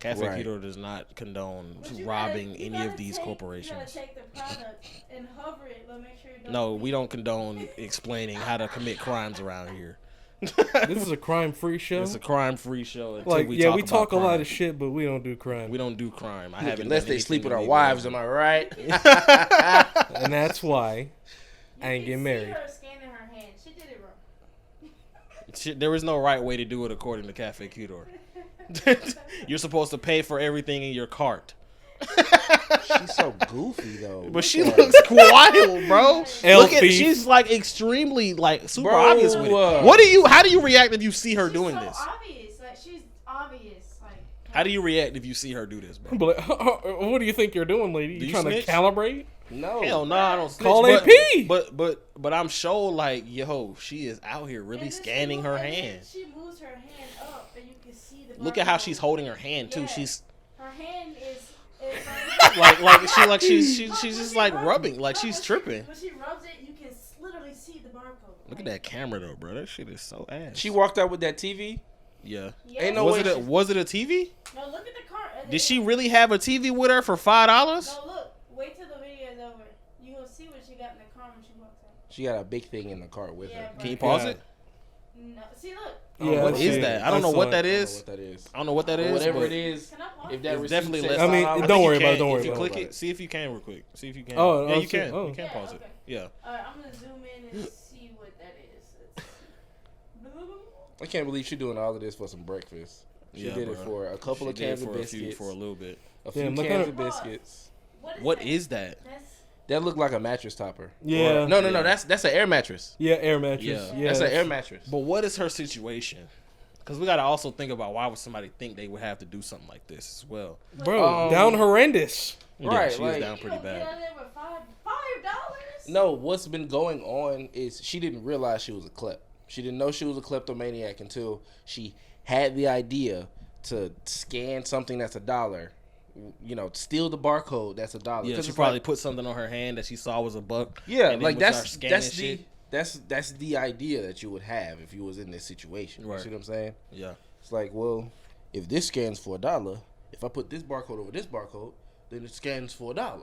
Cafe Right. Keydooor does not condone But you robbing gotta- you any gotta of these take- corporations. You gotta take the product and hover it, but make sure it don't. No, we don't condone explaining how to commit crimes around here. This is a crime-free show. It's a crime-free show. Until Like, we yeah, talk we about talk a lot crime. of shit, but we don't do crime. We don't do crime. I Look, haven't. unless done they anything sleep with our illegal. wives, am I right? And that's why You I ain't can getting see married. her scanning her hand. She did it wrong. Shit, there is no right way to do it according to Cafe Keydooor. You're supposed to pay for everything in your cart. She's so goofy though. But she Look at looks wild, bro. Elle Look at thief. she's like extremely like super Bro, obvious with it. How do you react if you see her She's doing so this? obvious. Like she's obvious. Like How do you react if you see her do this, bro? But what do you think you're doing, lady? Do You you trying snitch? to calibrate? no. Hell no, I don't snitch. Call but, AP. But I'm sure like yo, she is out here really and then scanning her and then hand. She moves her hand up, and you can see the. Look at how barcode. she's holding her hand too. Yeah. She's Her hand is she's just like rubbing, like she's tripping. When she rubs it, you can literally see the barcode. Look at that camera though, bro. That shit is so ass. She walked out with that TV. Yeah. Yeah. Ain't no was way it a, she- was it a TV? No, look at the car. Did she really have a TV with her for $5? No, look. Wait till the video is over. You will see what she got in the car when she walks out. She got a big thing in the car with Yeah, her. Can you bro. pause Yeah. it? No, see, look. Yeah, what I is see that? it. I don't know what saw that I don't know is. what that is. I don't know what that is. Whatever but it is, Can I pause if it? that It's receipt definitely says less. I mean, $5, don't think worry you about it, can. don't worry If you about click it. it, see if you can real quick. See if you can. Oh, yeah, oh, you can. oh. You can Yeah, pause it. okay. Yeah. Alright, I'm gonna zoom in and see what that is. Let's see. I can't believe she's doing all of this for some breakfast. She Yeah, did it bro. for a couple She of did cans for of a few biscuits, for a little bit. a few Damn, look cans at of her- biscuits. What is that? That's That looked like a mattress topper. Yeah. Or- no, Yeah. that's an air mattress. Yeah, air mattress. Yeah. Yeah, That's an air mattress. But what is her situation? Because we got to also think about why would somebody think they would have to do something like this as well. Bro, down horrendous. Right, Yeah, she like- was down you pretty gonna get bad. out of there with $5? No, what's been going on is she didn't realize she was a klep. She didn't know she was a kleptomaniac until she had the idea to scan something that's $1. You know, steal the barcode that's $1. Yeah, 'Cause she it's probably like, put something on her hand that she saw was a buck. yeah, and then like would that's start scanning that's the shit. that's the idea that you would have if you was in this situation. Right. You see what I'm saying? Yeah. It's like, well, if this scans for $1, if I put this barcode over this barcode, then it scans for $1.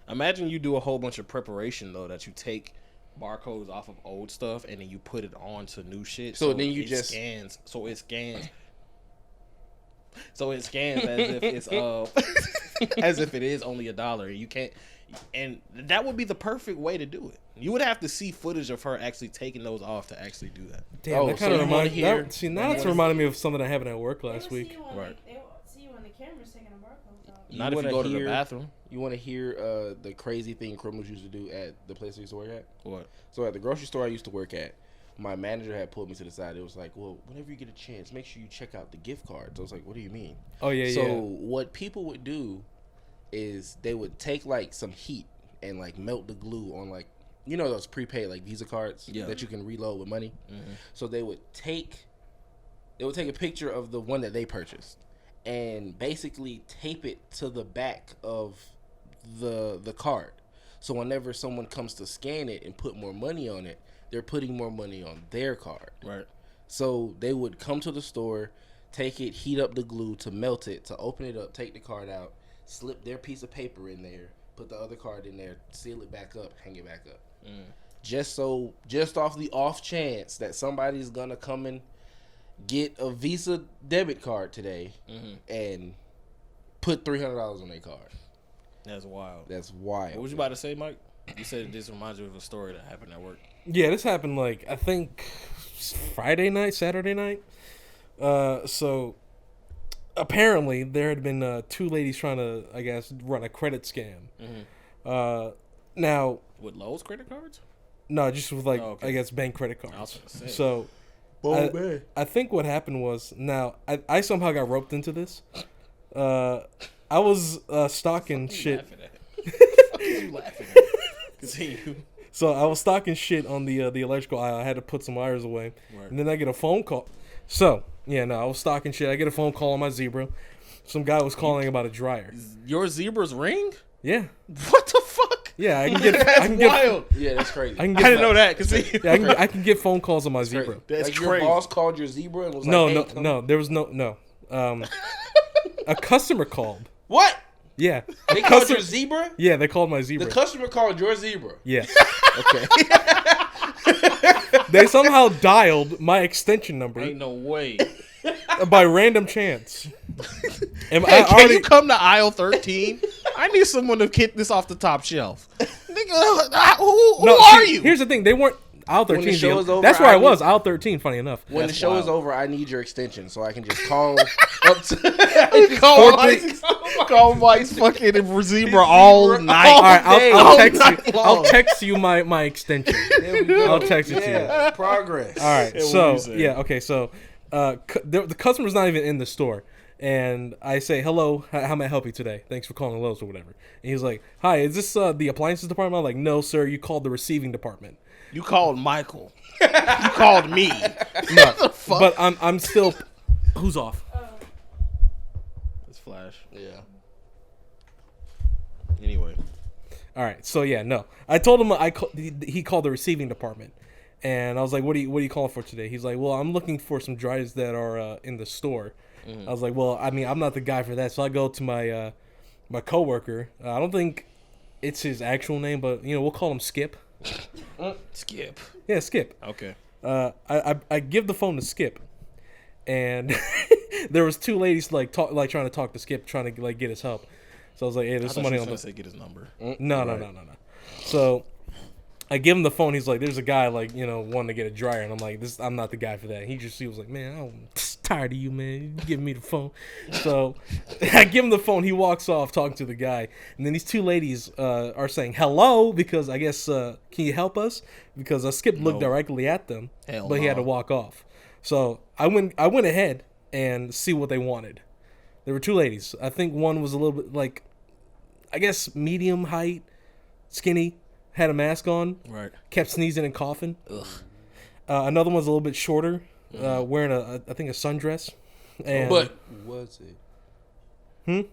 Imagine you do a whole bunch of preparation though, that you take barcodes off of old stuff and then you put it onto new shit. So then you it just- scans. So it scans. So it scans as if it's as if it is only $1. You can't, and that would be the perfect way to do it. You would have to see footage of her actually taking those off to actually do that. Damn, Oh, that so kind of you wanna reminds hear- me. See, now it's reminding me of something that happened at work last week. Right. They will see you when the camera's taking a barcode off. You Not if you wanna go to the hear- bathroom. You want to hear the crazy thing criminals used to do at the place I used to work at? What? So at the grocery store I used to work at, my manager had pulled me to the side. It was like, well, whenever you get a chance, make sure you check out the gift cards. I was like, what do you mean? Oh yeah, So yeah. what people would do is they would take like some heat and like melt the glue on like, you know, those prepaid like Visa cards Yeah. that you can reload with money. Mm-hmm. So they would take a picture of the one that they purchased and basically tape it to the back of the card. So whenever someone comes to scan it and put more money on it, they're putting more money on their card. Right. So they would come to the store, take it, heat up the glue to melt it, to open it up, take the card out, slip their piece of paper in there, put the other card in there, seal it back up, hang it back up. Just off the off chance that somebody's gonna come and get a Visa debit card today and put $300 on their card. That's wild. That's wild. What was you about to say, Mike? You said this reminds you of a story that happened at work. Yeah, this happened like I think Friday night, Saturday night. So apparently there had been two ladies trying to, I guess, run a credit scam. Now, With Lowe's credit cards? no, just with like Oh, okay. I guess bank credit I was cards. gonna say. So I think what hhappened was I somehow got roped into this. I was stocking shit. What are you laughing at? Continue. So I was stocking shit on the electrical aisle. I had to put some wires away, Right. and then I get a phone call. So yeah, no, I was stocking shit. I get a phone call on my Zebra. Some guy was calling about a dryer. Your zebra's ring? Yeah, What the fuck? yeah, I can get. That's I can get. wild. Yeah, that's crazy. I can I get. didn't know that. Cause Yeah, I can get phone calls on my That's crazy. Zebra. That's like crazy. your boss called your Zebra and was No, like, hey, no, come- no. There was no. a customer called. What? Yeah. They called your zebra? Yeah, they called my zebra. The customer called your zebra. Yes. Okay. They somehow dialed my extension number Ain't no way. by random chance. And Hey, I can already, you come to aisle 13? I need someone to get this off the top shelf. Nigga, who are you? Here's the thing. They weren't aisle When the 13. show is over, That's where I I was. need- Aisle 13, funny enough. When That's the show is wild. over, I need your extension so I can just call up to Call Mike's fucking zebra all night. All right, day. I'll All text night you. long. I'll text you my extension. There we go. I'll text it to you. Yeah, progress. All right. Yeah, what So were you saying? okay. So the customer's not even in the store, and I say, "Hello, how may I help you today? Thanks for calling Lowe's or whatever." And he's like, "Hi, is this the appliances department?" I'm like, "No, sir. You called the receiving department." You called Michael. You called me. No, the fuck? but I'm still. Who's off? It's Flash. Yeah. Anyway. All right. So yeah, no. I told him he called the receiving department, and I was like, "What are you calling for today?" He's like, "Well, I'm looking for some dryers that are in the store." I was like, "Well, I mean, I'm not the guy for that." So I go to my my coworker. I don't think it's his actual name, but we'll call him Skip. Skip. Yeah, Skip. Okay. I give the phone to Skip, and there was two ladies trying to talk to Skip, trying to get his help. So I was like, "Hey, I there's thought you somebody was on gonna the say get his number. no." So I give him the phone. He's like, "There's a guy wanting to get a dryer," and I'm like, "I'm not the guy for that." He was like, "Man, I'm tired of you, man. You giving me the phone." So I give him the phone. He walks off talking to the guy, and then these two ladies are saying hello because I guess can you help us? Because Skip looked No. directly at them, Hell but he had to no. walk off. So I went ahead and see what they wanted. There were two ladies. I think one was a little bit I guess medium height, skinny, had a mask on, Right. kept sneezing and coughing. Ugh. Another one's a little bit shorter, wearing I think a sundress. And But Was it?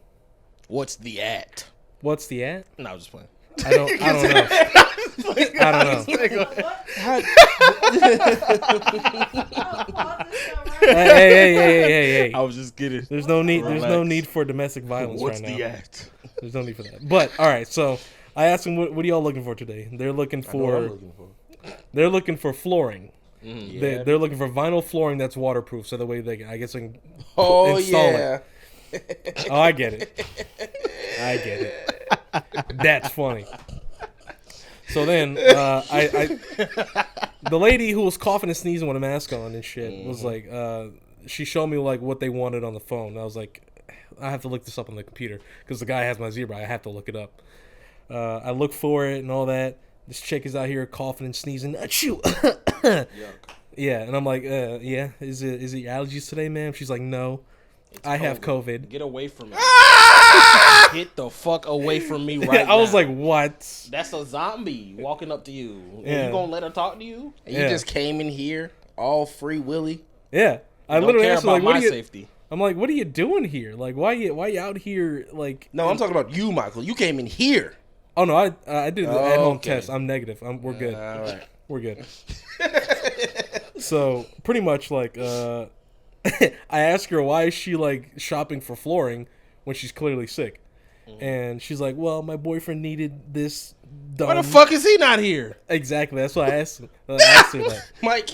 what's the at? what's the at? No, I was just playing. I don't know. I don't know. Hey. I was just kidding. There's no need. There's no Relax. need for domestic violence What's right now. the at? There's no need for that. But all right, so I asked them, "What are y'all looking for today?" They're looking I know what I'm for looking for. they're looking for flooring. Yeah. They're looking for vinyl flooring that's waterproof, so that way they I guess they can Oh install yeah. it. Oh, I get it. I get it. That's funny. So then, I the lady who was coughing and sneezing with a mask on and shit was like, she showed me what they wanted on the phone. I was like, I have to look this up on the computer because the guy has my zebra. I have to look it up. I look for it and all that. This chick is out here coughing and sneezing. Achoo! Yeah, and I'm like, yeah. Is it your allergies today, ma'am? She's like, no. I have COVID. Get away from me. Get the fuck away from me right I was now. like, what? That's a zombie walking up to you. Yeah. You gonna let her talk to you? And you Yeah. just came in here all free willy. Yeah, I Don't literally care asked her, about like, what my are you? safety. I'm like, what are you doing here? Like, why you out here? Like, No, I'm talking about you, Michael. You came in here. oh no, I did the at-home Okay. test. I'm negative. We're good. All right. We're good. So pretty much I asked her why is she shopping for flooring when she's clearly sick, and she's like, well, my boyfriend needed this done. Why the fuck is he not here? Exactly. That's what I asked. I asked her that. Mike.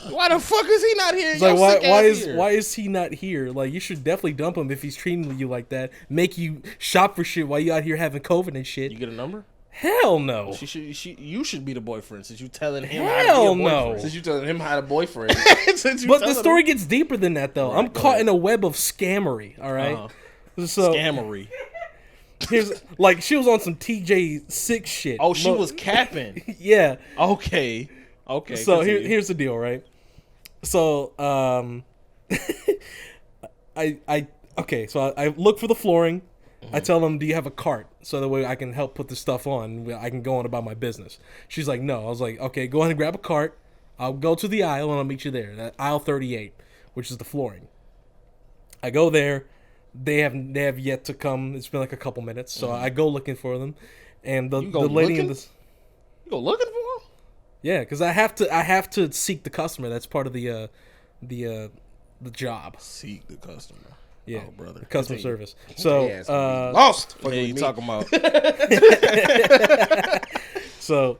Why the fuck is he not here? It's like Your sick ass here. why is he not here? Like, you should definitely dump him if he's treating you like that. Make you shop for shit while you out here having COVID and shit. You get a number? Hell no. You should be the boyfriend since you telling him Hell how to be a no. boyfriend. Since you telling him how to boyfriend. Since you But the telling story him- gets deeper than that, though. I'm go caught ahead. in a web of scammery. All right. So Scammery. here's she was on some TJ6 shit. Oh, she Look- was capping. Yeah. Okay. Okay. So continue. here's the deal, right? So I look for the flooring. I tell them, do you have a cart? So that way I can help put the stuff on. I can go on about my business. She's like, no. I was like, okay, go ahead and grab a cart. I'll go to the aisle and I'll meet you there. That aisle 38, which is the flooring. I go there. They have yet to come. It's been like a couple minutes. So I go looking for them. And the You go lady in looking? this. You go looking for him? Yeah, because I have to seek the customer. That's part of the job. Seek the customer. Yeah, Oh, brother. customer Continue. service. So They ass gonna be lost. What Fucking you with me. talking about? so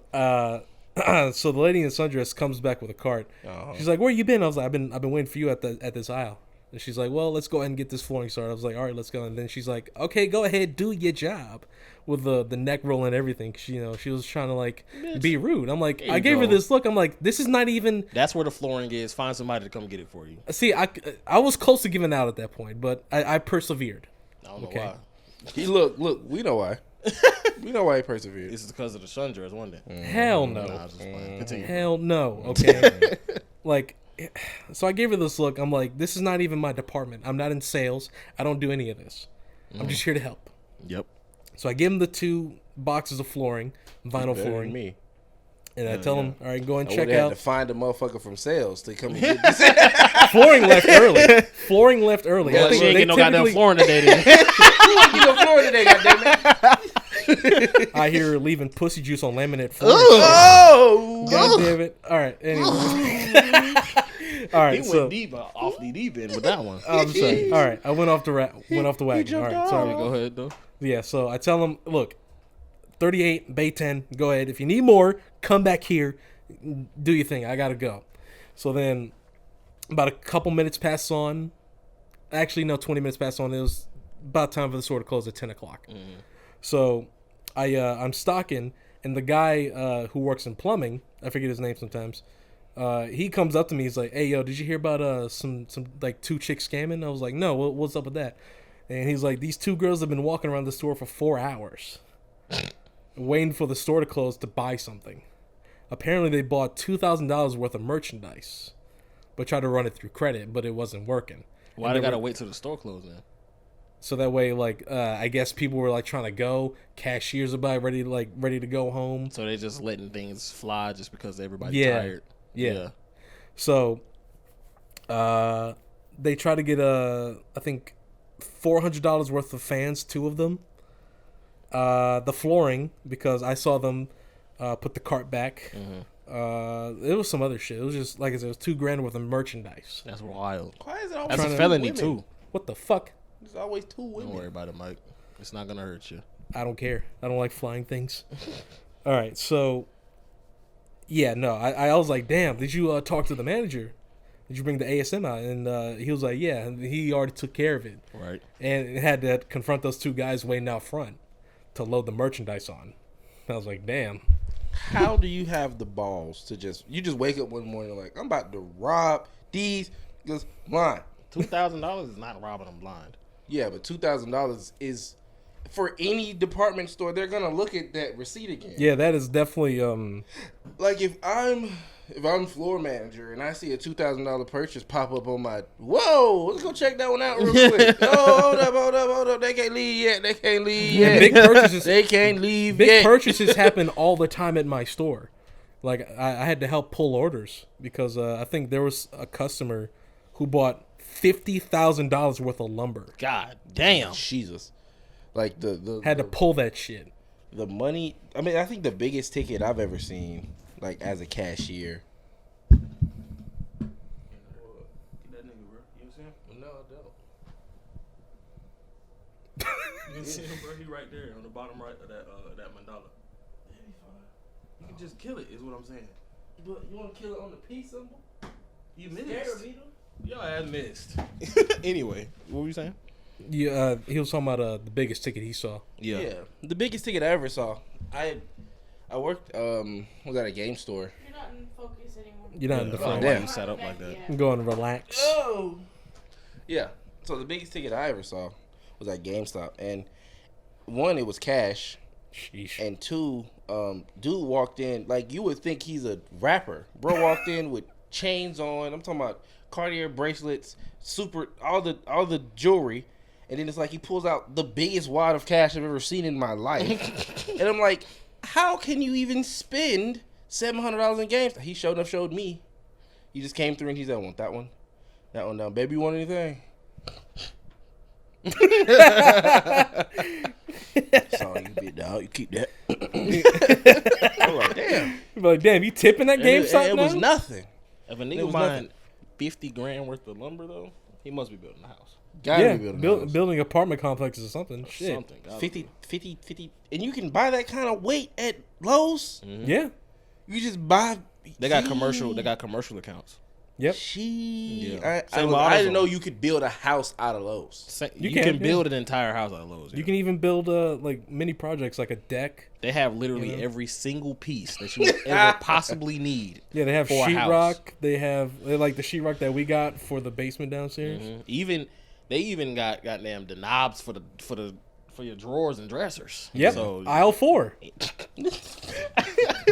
so the lady in sundress comes back with a cart. Uh-huh. She's like, "Where you been?" I was like, "I've been waiting for you at this aisle." And she's like, "Well, let's go ahead and get this flooring started." I was like, "All right, let's go." And then she's like, "Okay, go ahead, do your job," with the neck roll and everything. She was trying to like be rude. I'm like, There I you gave her go. this look. I'm like, this is not even. That's where the flooring is. Find somebody to come get it for you. See, I was close to giving out at that point, but I persevered. I don't know Okay. why. He look. We know why. We know why he persevered. It's because of the sundress, wasn't it? Hell no. Nah, I was just playing. Continue. Hell no. Okay. Like, so I gave her this look. I'm like, this is not even my department. I'm not in sales. I don't do any of this. I'm just here to help. Yep. So I give him the 2 boxes of flooring, vinyl Better flooring, than me. and I tell him, all right, go and I check would have had out. to find a motherfucker from sales to come and get this. Flooring left early. Flooring left early. Well, I think she ain't they get no goddamn typically- flooring today, then. You know, Florida today, goddammit. I hear her leaving pussy juice on laminate flooring. Oh, God damn it. All right. Anyway. All right. He So went deep, off the deep end with that one. I'm sorry. All right. I went off the wagon. All right. jumped Sorry. Go ahead, though. Yeah, so I tell him, look, 38, Bay 10, go ahead. If you need more, come back here. Do your thing. I got to go. So then about a couple minutes pass on. Actually, no, 20 minutes pass on. It was about time for the store to close at 10 o'clock. So I'm stocking, and the guy who works in plumbing, I forget his name sometimes, he comes up to me. He's like, hey, yo, did you hear about some like 2 chicks scamming? I was like, no, what's up with that? And he's like, these 2 girls have been walking around the store for 4 hours waiting for the store to close to buy something. Apparently, they bought $2,000 worth of merchandise, but tried to run it through credit, but it wasn't working. Why And they they gotta were- wait till the store closes then? So that way, like, I guess people were like trying to go. Cashiers about ready to go home. So they just letting things fly just because everybody's Yeah. tired. Yeah. So, they try to get I think $400 worth of fans, 2 of them. The flooring, because I saw them put the cart back. It was some other shit. It was just like I said, it was $2,000 worth of merchandise. That's wild. why is it always That's a Trying to- felony women? too. What the fuck? There's always 2 Don't women. worry about it, Mike. It's not gonna hurt you. I don't care. I don't like flying things. All right, so yeah, no, I was like, damn, did you talk to the manager? Did you bring the ASM out? And he was like, yeah, and he already took care of it. Right. And it had to confront those 2 guys waiting out front to load the merchandise on. I was like, damn. How do you have the balls to just wake up one morning like, I'm about to rob these just blind? $2,000 is not robbing them blind. Yeah, but $2,000 is for any department store. They're gonna look at that receipt again. Yeah, that is definitely Like if I'm floor manager and I see a $2,000 purchase pop up on my, whoa, let's go check that one out real quick. Oh, hold up. They can't leave yet. They can't leave yet. big purchases. They can't leave Big yet. purchases happen all the time at my store. Like I had to help pull orders because I think there was a customer who bought $50,000 worth of lumber. God damn. Jesus. Like Had to pull that shit. the money. I mean, I think the biggest ticket I've ever seen, like as a cashier. That nigga, bro. You see him? No, I don't. You see him, bro? He right there on the bottom right of that mandala. Yeah, he fine. You can just kill it, is what I'm saying. But you want to kill it on the P symbol? You Scared missed. of me, though? Your ass missed. Anyway, what were you saying? Yeah, he was talking about the biggest ticket he saw. Yeah. The biggest ticket I ever saw. I worked was at a game store. You're not in focus anymore. You're not in the Oh, front. why damn. you set up like that? Yeah. Go and relax. Oh. Yeah. So the biggest ticket I ever saw was at GameStop, and 1, it was cash, Sheesh. and 2, dude walked in like you would think he's a rapper. Bro walked in with chains on. I'm talking about Cartier bracelets, all the jewelry. And then it's like he pulls out the biggest wad of cash I've ever seen in my life. And I'm like, how can you even spend $700 in games? He showed me. He just came through and he's like, I want that one. That one down. Baby, you want anything? That's all you big dog. You keep that. I'm like, damn. You'd be like, damn, you tipping that GameStop It now? was nothing. If a It nigga was buying nothing. 50 grand worth of lumber though, he must be building a house. Gotta Yeah, be building a house. building apartment complexes or something. Shit. Something. gotta 50, and you can buy that kind of weight at Lowe's. Yeah. You just buy. They got commercial. They got commercial accounts. Yep. Yeah. I Same with didn't AutoZone. know you could build a house out of Lowe's. You can, can yeah. build an entire house out of Lowe's. You can even build like mini projects like a deck. They have literally every single piece that you would ever possibly need. Yeah, they have for a house. sheetrock. They like the sheetrock that we got for the basement downstairs. They even got goddamn the knobs for your drawers and dressers. Yep. So Aisle 4.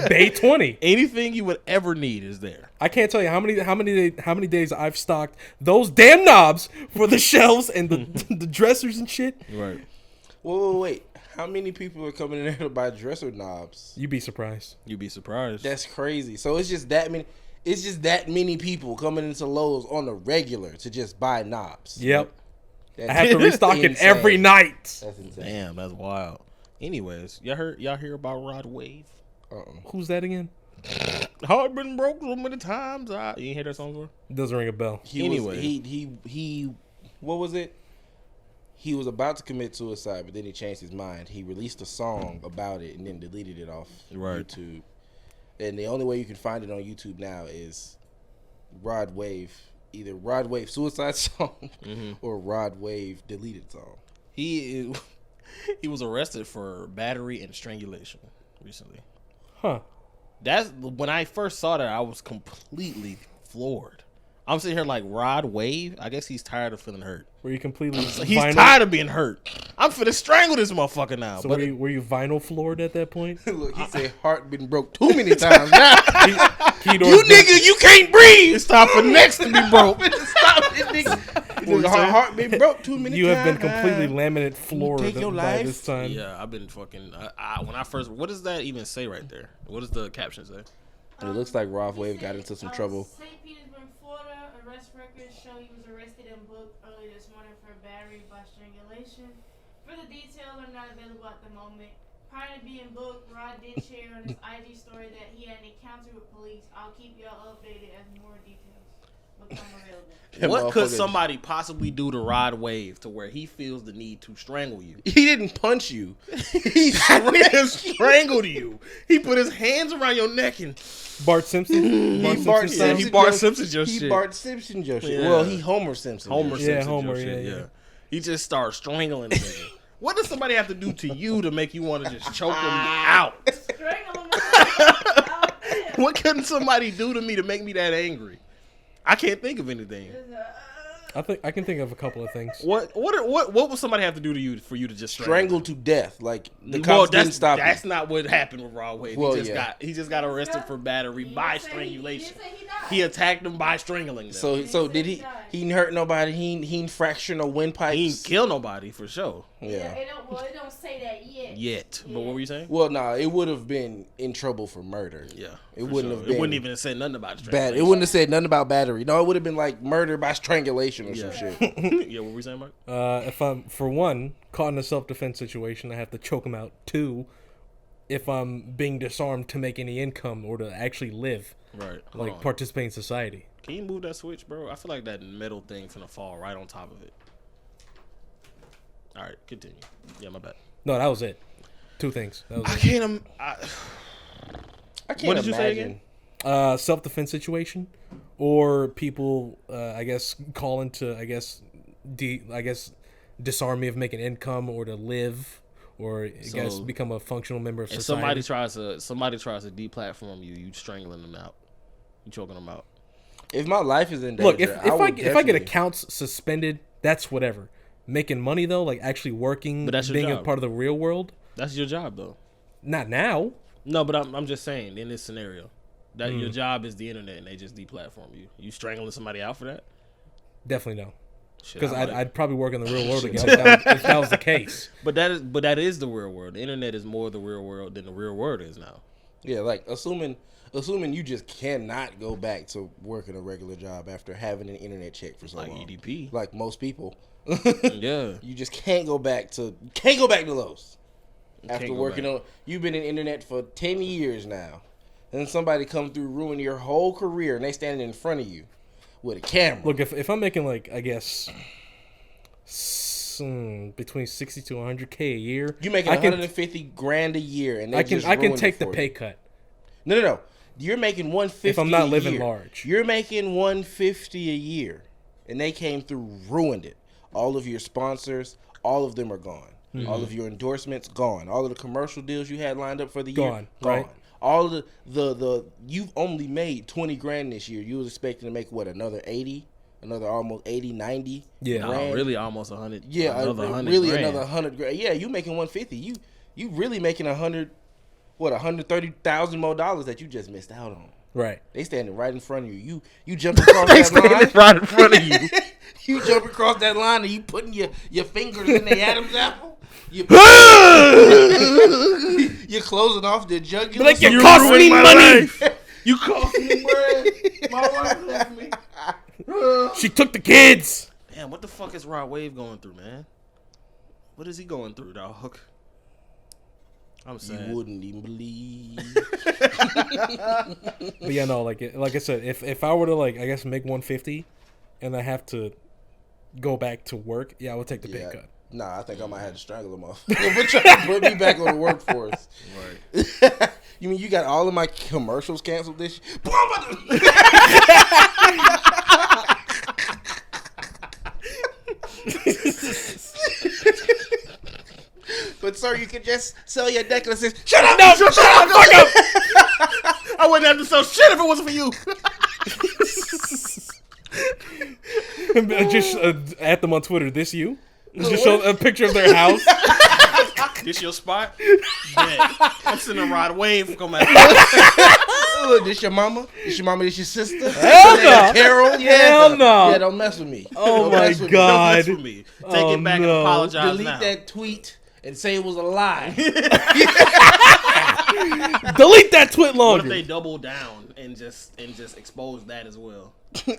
Bay 20. anything you would ever need is there. I can't tell you how many days I've stocked those damn knobs for the shelves and the dressers and shit. Right. Wait. How many people are coming in there to buy dresser knobs? You'd be surprised. You'd be surprised. That's crazy. So it's just that many. It's just that many people coming into Lowe's on the regular to just buy knobs. Yep. That's I have to restock it insane. every night. That's insane. Damn, that's wild. Anyways, y'all hear about Rod Wave? Who's that again? Heart been broke so many times. You ain't hear that song before? Doesn't ring a bell. Anyway. He what was it? He was about to commit suicide, but then he changed his mind. He released a song about it and then deleted it off YouTube. And the only way you can find it on YouTube now is Rod Wave, either Rod Wave suicide song or Rod Wave deleted song. He was arrested for battery and strangulation recently. Huh. That's when I first saw that, I was completely floored. I'm sitting here like, Rod Wave? I guess he's tired of feeling hurt. Were you completely He's vinyl? tired of being hurt. I'm finna strangle this motherfucker now. So But were you vinyl floored at that point? Look, he said heart been broke too many times now. Keydor's You nigga, you can't breathe. it's time for next to be broke. Stop it, nigga. you Her saying? heart been broke too many You times. have been completely laminate floored take your by life? this time. Yeah, I've been fucking. When I first, what does that even say right there? What does the caption say? It looks like Rod Wave got into some trouble. St. Petersburg, Florida, arrest records show he was arrested and booked early this morning for battery by strangulation. Further details are not available at the moment. Prior to being booked, Rod did share on his IG story that he had an encounter with police. I'll keep y'all updated as more details become available. That What could motherfucker- somebody possibly do to Rod Wave to where he feels the need to strangle you? He didn't punch you. He Strangled you. He put his hands around your neck and Bart Simpson. Bart style? he Bart Simpson's your He shit. Bart Simpson your shit. Yeah. Well, he Homer Simpson. Homer Yeah, Simpson's Homer, your shit. yeah. He just starts strangling the nigga. What does somebody have to do to you to make you want to just choke him out? Strangle him out. What can somebody do to me to make me that angry? I can't think of anything. I can think of a couple of things. What would somebody have to do to you for you to just Strangled to death. Like the Well, cops didn't stop that's him. not what happened with Rod Wave. Well, He just got arrested for battery by strangulation. He He attacked them by strangling them. So did he? He didn't hurt nobody. He didn't fracture no windpipes. He didn't kill nobody for sure Yeah. It don't say that yet. yet. But what were you saying? Well, nah, it would have been in trouble for murder. Yeah, It for wouldn't sure. have been. It wouldn't even have said nothing about Bad. strangulation. It wouldn't have said nothing about battery. No, it would have been like murder by strangulation or some shit. Yeah, what were we saying, Mark? If I'm, for one, caught in a self-defense situation, I have to choke him out. Two, if I'm being disarmed to make any income or to actually live, Right. Hold like on. participate in society. Can you move that switch, bro? I feel like that metal thing finna fall right on top of it. All right, continue. Yeah, my bad. No, that was it. Two things. That was I it. can't. I can't What did you say imagine. again? Self-defense situation, or people, I guess, call into, I guess, disarm me of making income or to live, or I guess So, become a functional member of If society. somebody tries to deplatform you, you strangling them out. You choking them out. If my life is in danger, Look, if I would get definitely- accounts suspended, that's whatever. Making money though, like actually working, But that's your being a job. part of the real world, That's your job, though. not now. No, but I'm just saying in this scenario that your job is the internet and they just deplatform you. You strangling somebody out for that? Definitely no, Shit, because I like- I'd probably work in the real world again if that was the case. But that is the real world. The internet is more the real world than the real world is now. Yeah, like assuming you just cannot go back to working a regular job after having an internet check for so Like long. EDP. Like most people. Yeah. You just can't go back to Lowe's after go working back. on. You've been in internet for 10 years now, and then somebody come through ruin your whole career, and they standing in front of you with a camera. Look, if I'm making like I guess between 60 to 100K a year. You making I can- 150 grand a year, and they I can just I can ruined take it the for pay you. cut. No. You're making 150 If I'm not a living year. large. You're making 150 a year, and they came through, ruined it. All of your sponsors, all of them are gone. Mm-hmm. All of your endorsements gone. All of the commercial deals you had lined up for the Gone, year right. gone. All of the you've only made 20 grand this year. You was expecting to make what, another 80, another almost 80, 90 Yeah. No, grand. really almost 100. Yeah, another 100 really grand. another 100 grand. Yeah, you making 150. You really making 130,000 more dollars that you just missed out on. Right. They standing right in front of you. You jump across They that standing line. right in front of you. You jump across that line and you putting your fingers in the Adam's apple. You're closing off the jugular. Like, you You cost ruined me my money. life. You cost me bread. My wife left me. She took the kids. Damn, what the fuck is Rod Wave going through, man? What is he going through, dog? I'm sad. You wouldn't even believe. But yeah, no, like I said, if I were to I guess make 150, and I have to go back to work, yeah, I would take the pay cut. Nah, I think I might have to strangle him off. But try to put me back on the workforce. Right. You mean you got all of my commercials canceled this year? But sir, you could just sell your necklaces. Shut up! No, shut up! Fuck up! I wouldn't have to sell shit if it wasn't for you. Just at them on Twitter. This you? Just show a picture of their house. This your spot? Yeah. I'm sending Rod Wave come out. This your mama? This your mama? This your sister? Hell no. Carol? Yeah. Hell no. Yeah, don't mess with me. Oh Don't my mess with me. Don't God. mess with me. Take Oh, it back no. and apologize Delete now. that tweet and say it was a lie. Delete that tweet What longer. if they double down and just expose that as well?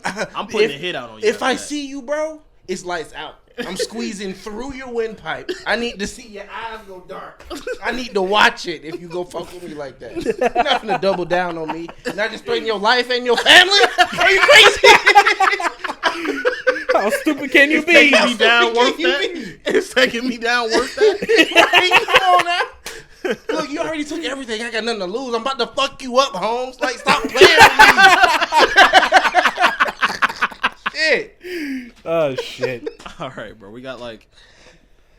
I'm putting a hit out on you. If I after that. see you, bro, it's lights out. I'm squeezing through your windpipe. I need to see your eyes go dark. I need to watch it if you go fuck with me like that. You're not gonna double down on me. Not just threaten your life and your family. Are you crazy? How stupid can you be? taking me down How worth can you that? be? It's taking me down worth that? Right? Come on now. Look, you already took everything. I got nothing to lose. I'm about to fuck you up, Holmes. Like, stop playing with me. Shit. Oh shit. All right, bro. We got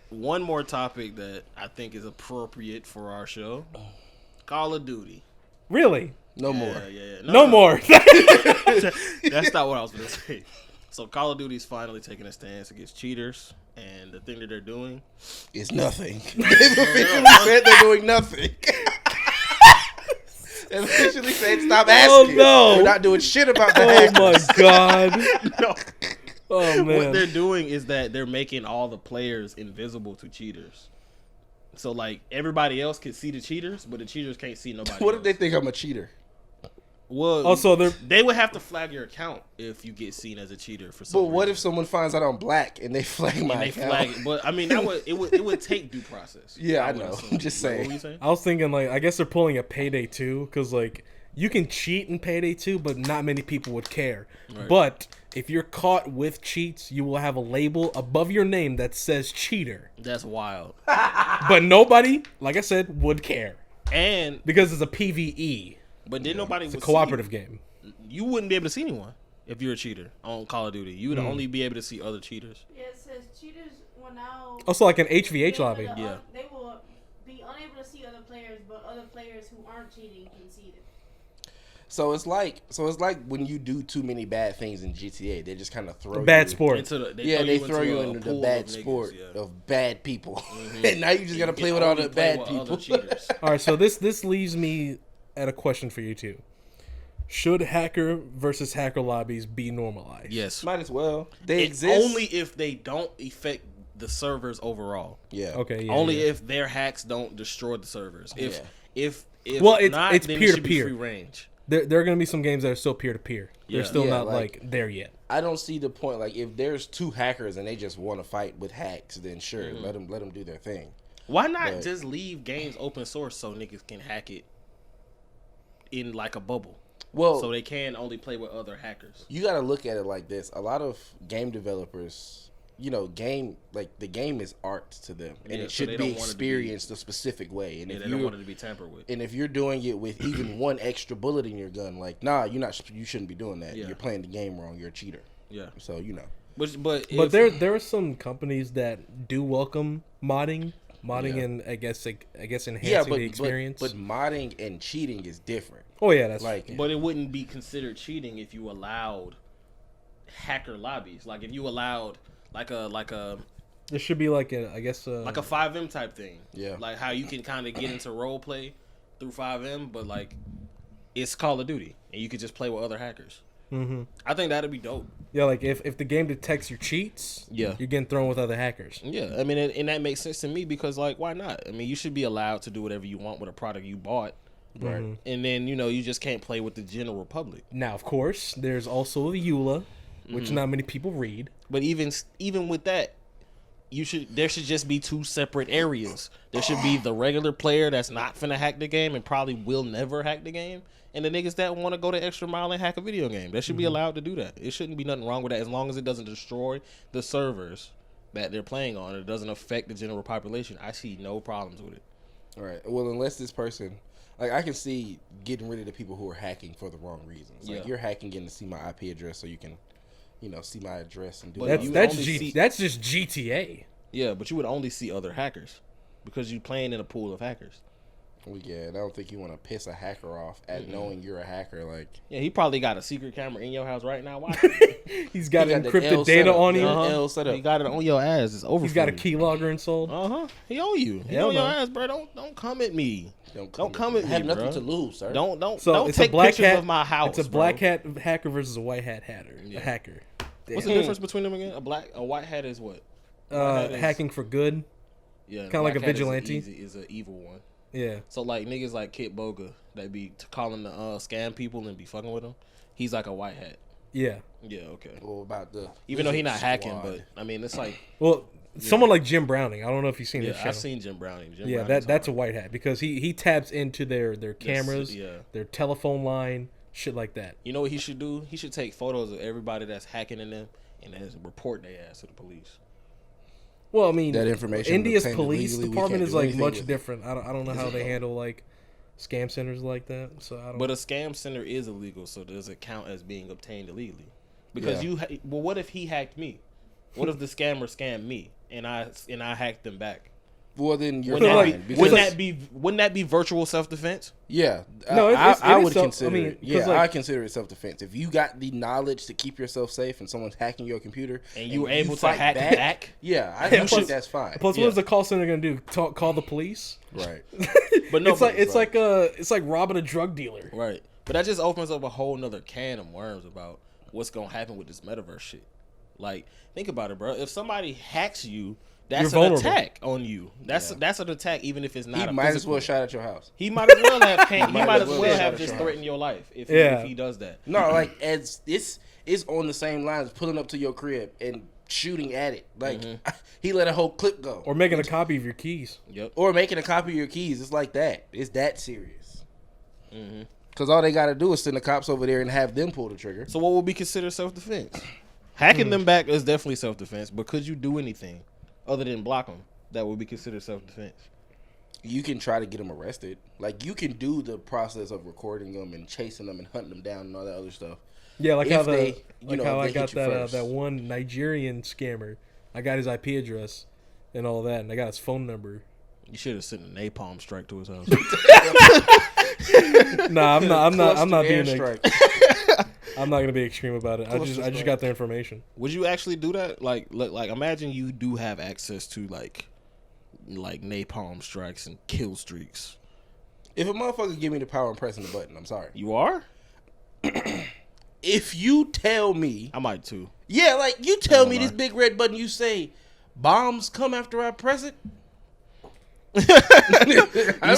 one more topic that I think is appropriate for our show. Call of Duty. Really? No more. Yeah. No more. That's not what I was going to say. So Call of Duty's finally taking a stance against cheaters, and the thing that they're doing. It's nothing. They've officially said they're doing nothing. They've officially said stop asking. Oh, no. They're not doing shit about the Oh hackers. my god. No. Oh man. What they're doing is that they're making all the players invisible to cheaters. So everybody else can see the cheaters, but the cheaters can't see nobody. What if else. they think I'm a cheater? Well, Also, they would have to flag your account if you get seen as a cheater for some But what if reason. someone finds out I'm black and they flag my And they account? flag it? But I mean, it would take due process. Yeah, I would know. assume. I'm just What saying. were you saying? I was thinking I guess they're pulling a Payday 2 because you can cheat in Payday 2, but not many people would care. Right. But if you're caught with cheats, you will have a label above your name that says cheater. That's wild. But nobody, like I said, would care And because it's a PvE. but then nobody It's a would cooperative game. see you wouldn't be able to see anyone if you're a cheater on Call of Duty. You would only be able to see other cheaters. Yeah, it says cheaters will now. Also, like an HVH be able lobby. to- Yeah. They will be unable to see other players, but other players who aren't cheating can see them. So it's like when you do too many bad things in GTA, they just kind of throw Bad you. sport. They throw you into the pool bad of niggas, sport yeah. of bad people, Mm-hmm. and now you just gotta play with all the bad people. Cheaters. All right, so this leaves me at a question for you two. Should hacker versus hacker lobbies be normalized? Yes. Might as well. They It's exist. only if they don't affect the servers overall. Yeah. Okay. Yeah, only yeah. if their hacks don't destroy the servers. If Well, it's not, then it should be peer-to-peer. free range. There are going to be some games that are still peer to peer. They're Yeah. still Yeah, not like- there yet. I don't see the point. Like, if there's two hackers and they just want to fight with hacks, then sure, Mm-hmm. let them do their thing. Why not But- just leave games open source so niggas can hack it in like a bubble? Well, So they can only play with other hackers. you got to look at it like this. A lot of game developers game, like the game is art to them, and Yeah, it so should they be don't want it to be- experienced a specific way. And Yeah, if they don't you want it to be tampered with. and if you're doing it with even one extra bullet in your gun, like you shouldn't be doing that. Yeah. You're playing the game wrong. You're a cheater. Yeah, So but there are some companies that do welcome modding Yeah. and I guess enhancing yeah, but the experience. But modding and cheating is different. oh yeah, that's Like, But it wouldn't be considered cheating if you allowed hacker lobbies. Like if you allowed like a there should be like a 5M type thing. Yeah. Like how you can kind of get into role play through 5M, but like it's Call of Duty and you could just play with other hackers. Mm-hmm. I think that'd be dope. Yeah, like if the game detects your cheats, Yeah. you're getting thrown with other hackers. Yeah, I mean, and that makes sense to me because like, why not? I mean, you should be allowed to do whatever you want with a product you bought, right? Mm-hmm. and then you just can't play with the general public. Now, of course, there's also the EULA, which not many people read. But even with that, there should just be two separate areas. There should be the regular player that's not finna hack the game and probably will never hack the game, and the niggas that want to go the extra mile and hack a video game. They should be allowed to do that. It shouldn't be nothing wrong with that as long as it doesn't destroy the servers that they're playing on. It doesn't affect the general population. I see no problems with it. All right. Well, unless this person, like, I can see getting rid of the people who are hacking for the wrong reasons. Like, Yeah. you're hacking in to see my IP address so you can, see my address and do But that. you That's only see- that's just GTA. Yeah, but you would only see other hackers because you're playing in a pool of hackers. Well, yeah, and I don't think you want to piss a hacker off at knowing you're a hacker. Like, Yeah, he probably got a secret camera in your house right now. Why? He's got He got the encrypted L data setup. on him. Uh-huh. L set up. He got it on your ass. It's over. He's got a keylogger installed. He owe you. He Hell on your no. ass, bro. Don't come at me. Don't come at I me, have nothing bro. to lose, sir. Don't So don't it's take a black pictures hat of my house. It's a bro. black hat hacker versus a white hat hacker. Yeah. A hacker. What's the difference between them again? A white hat is what? White hat is- Hacking for good. Yeah, kinda like black a hat vigilante. Is an evil one. Yeah. So like niggas like Kit Boga that be calling the scam people and be fucking with them. He's like a white hat. Yeah. Yeah, okay. Well, about the Even though he not Lizard hacking, Squad. but I mean it's like Well, someone like Jim Browning. I don't know if you've seen yeah, this show. I've seen Jim Browning. Jim Yeah, Browning's that's a hard. white hat because he taps into their cameras, yeah. their telephone line, shit like that. You know what he should do? He should take photos of everybody that's hacking in them and then report their ass to the police. Well, I mean, That information India's obtained police illegally, we department can't is do like anything much with it. different. I don't know how they handle like scam centers like that. So I don't. But a scam center is illegal, so does it count as being obtained illegally? Because Yeah. well, what if he hacked me? What if the scammer scammed me and I hacked them back? Well, then you're Wouldn't, fine. like- because, wouldn't that be virtual self defense? yeah, No, I it is would self- consider I mean, it. 'cause, Yeah, like- I consider it self-defense. If you got the knowledge to keep yourself safe and someone's hacking your computer And you were able to fight hack back? yeah, I Yeah, do plus- think that's fine. Plus, yeah. what is the call center gonna do? Call the police? Right. But no, it's like robbing a drug dealer. right. But that just opens up a whole nother can of worms about what's gonna happen with this metaverse shit. Like, think about it, bro. If somebody hacks you, that's You're an vulnerable. attack on you. That's an attack, even if it's not. He a might as physical. well shot at your house. He might as well have. He might might as as well well shot have at just your house. threatened your life if Yeah. he does that. No, like as it's on the same lines, pulling up to your crib and shooting at it. Like he let a whole clip go, Or making a copy of your keys. Yep. or making a copy of your keys. It's like that. It's that serious. Because all they got to do is send the cops over there and have them pull the trigger. So what would be considered self defense? Hacking them back is definitely self defense, but could you do anything other than block them that would be considered self defense? You can try to get them arrested. Like you can do the process of recording them and chasing them and hunting them down and all that other stuff. Yeah, like If how they- how if I they got hit you first. that one Nigerian scammer. I got his IP address and all that, and I got his phone number. You should have sent a napalm strike to his house. Nah, I'm not Cluster being airstrike. I'm not gonna be extreme about it. I Cluster just strike. got the information. Would you actually do that? Like imagine you do have access to like napalm strikes and kill streaks. If a motherfucker give me the power and pressing the button, I'm sorry. You are? If you tell me, I might too. yeah, like you tell me lie. this big red button, you say bombs come after I press it. You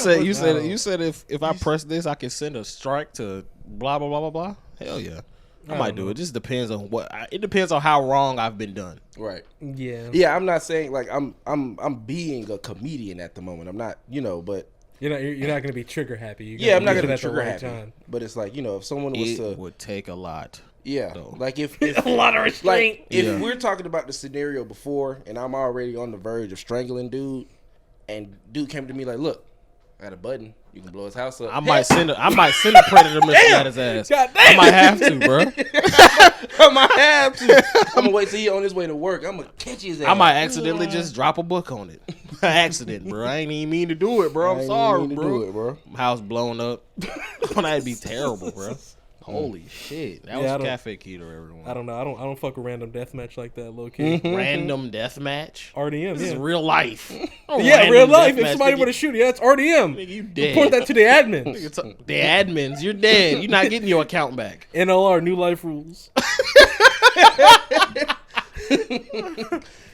said if I press this, I can send a strike to blah blah blah blah blah. Hell yeah, I might do it. Just depends on it depends on how wrong I've been done. Right. Yeah. Yeah, I'm not saying like I'm being a comedian at the moment. I'm not, but You're not gonna be trigger happy. yeah, I'm not use gonna it be at the trigger right happy. time. But it's like if someone was It to would take a lot. Yeah, though. like if A lot of restraint. like if Yeah. we're talking about the scenario before, and I'm already on the verge of strangling dude, and dude came to me like, "Look, I got a button. You can blow his house up." I might send a predator mission at his ass. God I damn. might have to, bro. I might have to. I'm gonna wait till he on his way to work. I'm gonna catch his ass. I might accidentally just drop a book on it. Accident, bro. I ain't even mean to do it, bro. I I'm ain't sorry, mean to bro. do it, bro. House blown up. That'd be terrible, bro. Holy shit. That Yeah, I was don't- Cafe Keydooor, everyone. I don't know. I don't fuck a random deathmatch like that, low key. Random death match. RDM, This is yeah. real life. Yeah, real life. If somebody would have shoot you, that's RDM. Nigga, you dead. Point that to the admins. The admins, you're dead. You're not getting your account back. NLR, new life rules.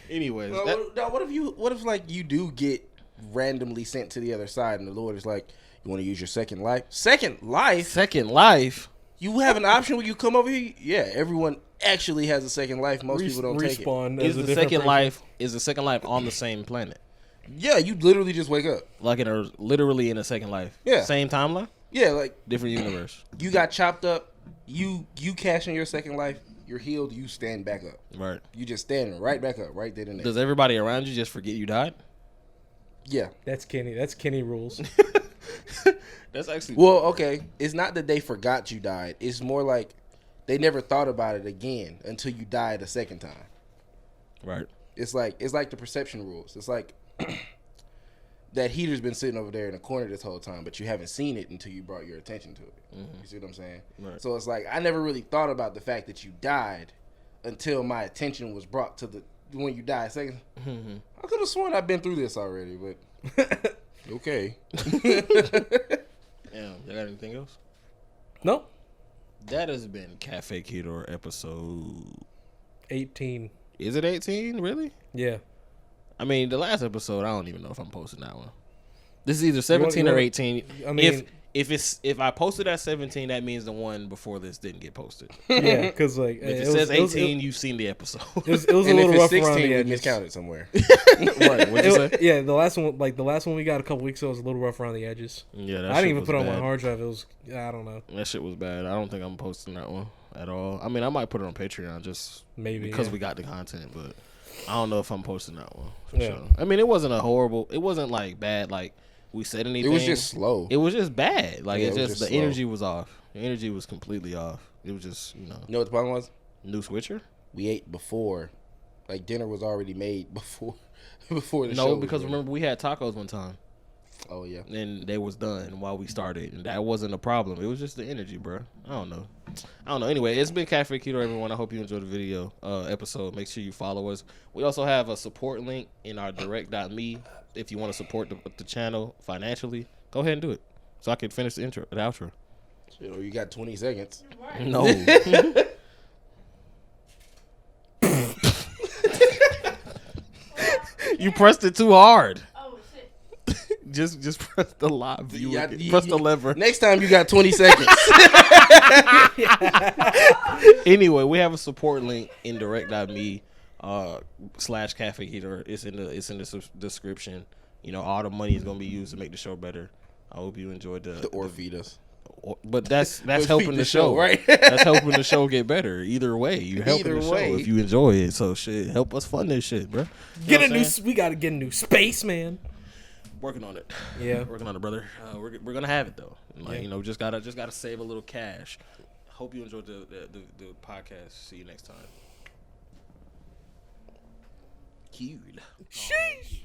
Anyways, Now, what if like you do get randomly sent to the other side, and the Lord is like, "You want to use your second life? Second life? second life. You have an option when you come over here. Yeah, everyone actually has a second life. Most people don't take it. Respawn Is as a the different second person. life? Is the second life on the same planet? Yeah, you literally just wake up. Like literally in a second life. Yeah. Same timeline. Yeah, like Different universe. you got chopped up. You cash in your second life. You're healed. You stand back up. Right. You just stand right back up, right then and there. Does everybody around you just forget you died? Yeah. That's Kenny. That's Kenny rules. That's actually Well, okay. It's not that they forgot you died. It's more like they never thought about it again until you died a second time. right. It's like the perception rules. It's like that heater's been sitting over there in the corner this whole time, but you haven't seen it until you brought your attention to it. You see what I'm saying? Right. So it's like I never really thought about the fact that you died until my attention was brought to the when you died. Second, I could have sworn I've been through this already, but okay. Damn. You got anything else? No, That has been Cafe Keydooor episode. 18. Is it 18? Really? Yeah. I mean, the last episode, I don't even know if I'm posting that one. This is either 17 you or wanna- 18. I mean- if I posted at 17, that means the one before this didn't get posted. Yeah, because like If it was- says was- 18, you've seen the episode. It was a And little if it's rough around 16, the we edges. miscounted somewhere. Right? What'd you say? Yeah, the last one we got a couple weeks ago was a little rough around the edges. Yeah, that I shit didn't even was put it on my bad. hard drive. It was I don't know, That shit was bad. I don't think I'm posting that one at all. I mean, I might put it on Patreon just maybe because yeah. we got the content, but I don't know if I'm posting that one for Yeah. sure. I mean, it wasn't it wasn't like bad, like we said anything. It was just slow. It was just bad. Like Yeah, it it was just just the slow. energy was off. The energy was completely off. It was just You know what the problem was? new switcher. We ate before, like dinner was already made before the show. No, was because ready. remember we had tacos one time Oh yeah. and they was done while we started, and that wasn't a problem. It was just the energy, bro. I don't know. Anyway, it's been Cafe Keydooor, everyone. I hope you enjoyed the video episode. Make sure you follow us. We also have a support link in our direct.me if you want to support the channel financially. Go ahead and do it so I can finish the outro. Shit, or you got 20 seconds. Right. No. You pressed it too hard. Oh shit. Just press the live view. Yeah, again. Press the lever. Next time you got 20 seconds. Anyway, we have a support link in direct.me /Cafe Keydooor. It's in the description. You know, all the money is gonna be used to make the show better. I hope you enjoyed or feed us. but that's Or helping feed the show, right? That's helping the show get better. Either way, you helping Either the way. show if you enjoy it. So shit, help us fund this shit, bro. Get a new. We gotta get a new space, man. Working on it. Yeah. Working on it, brother. We're gonna have it though. Like, Yeah. you know, just gotta save a little cash. Hope you enjoyed the podcast. See you next time. Cute. Sheesh.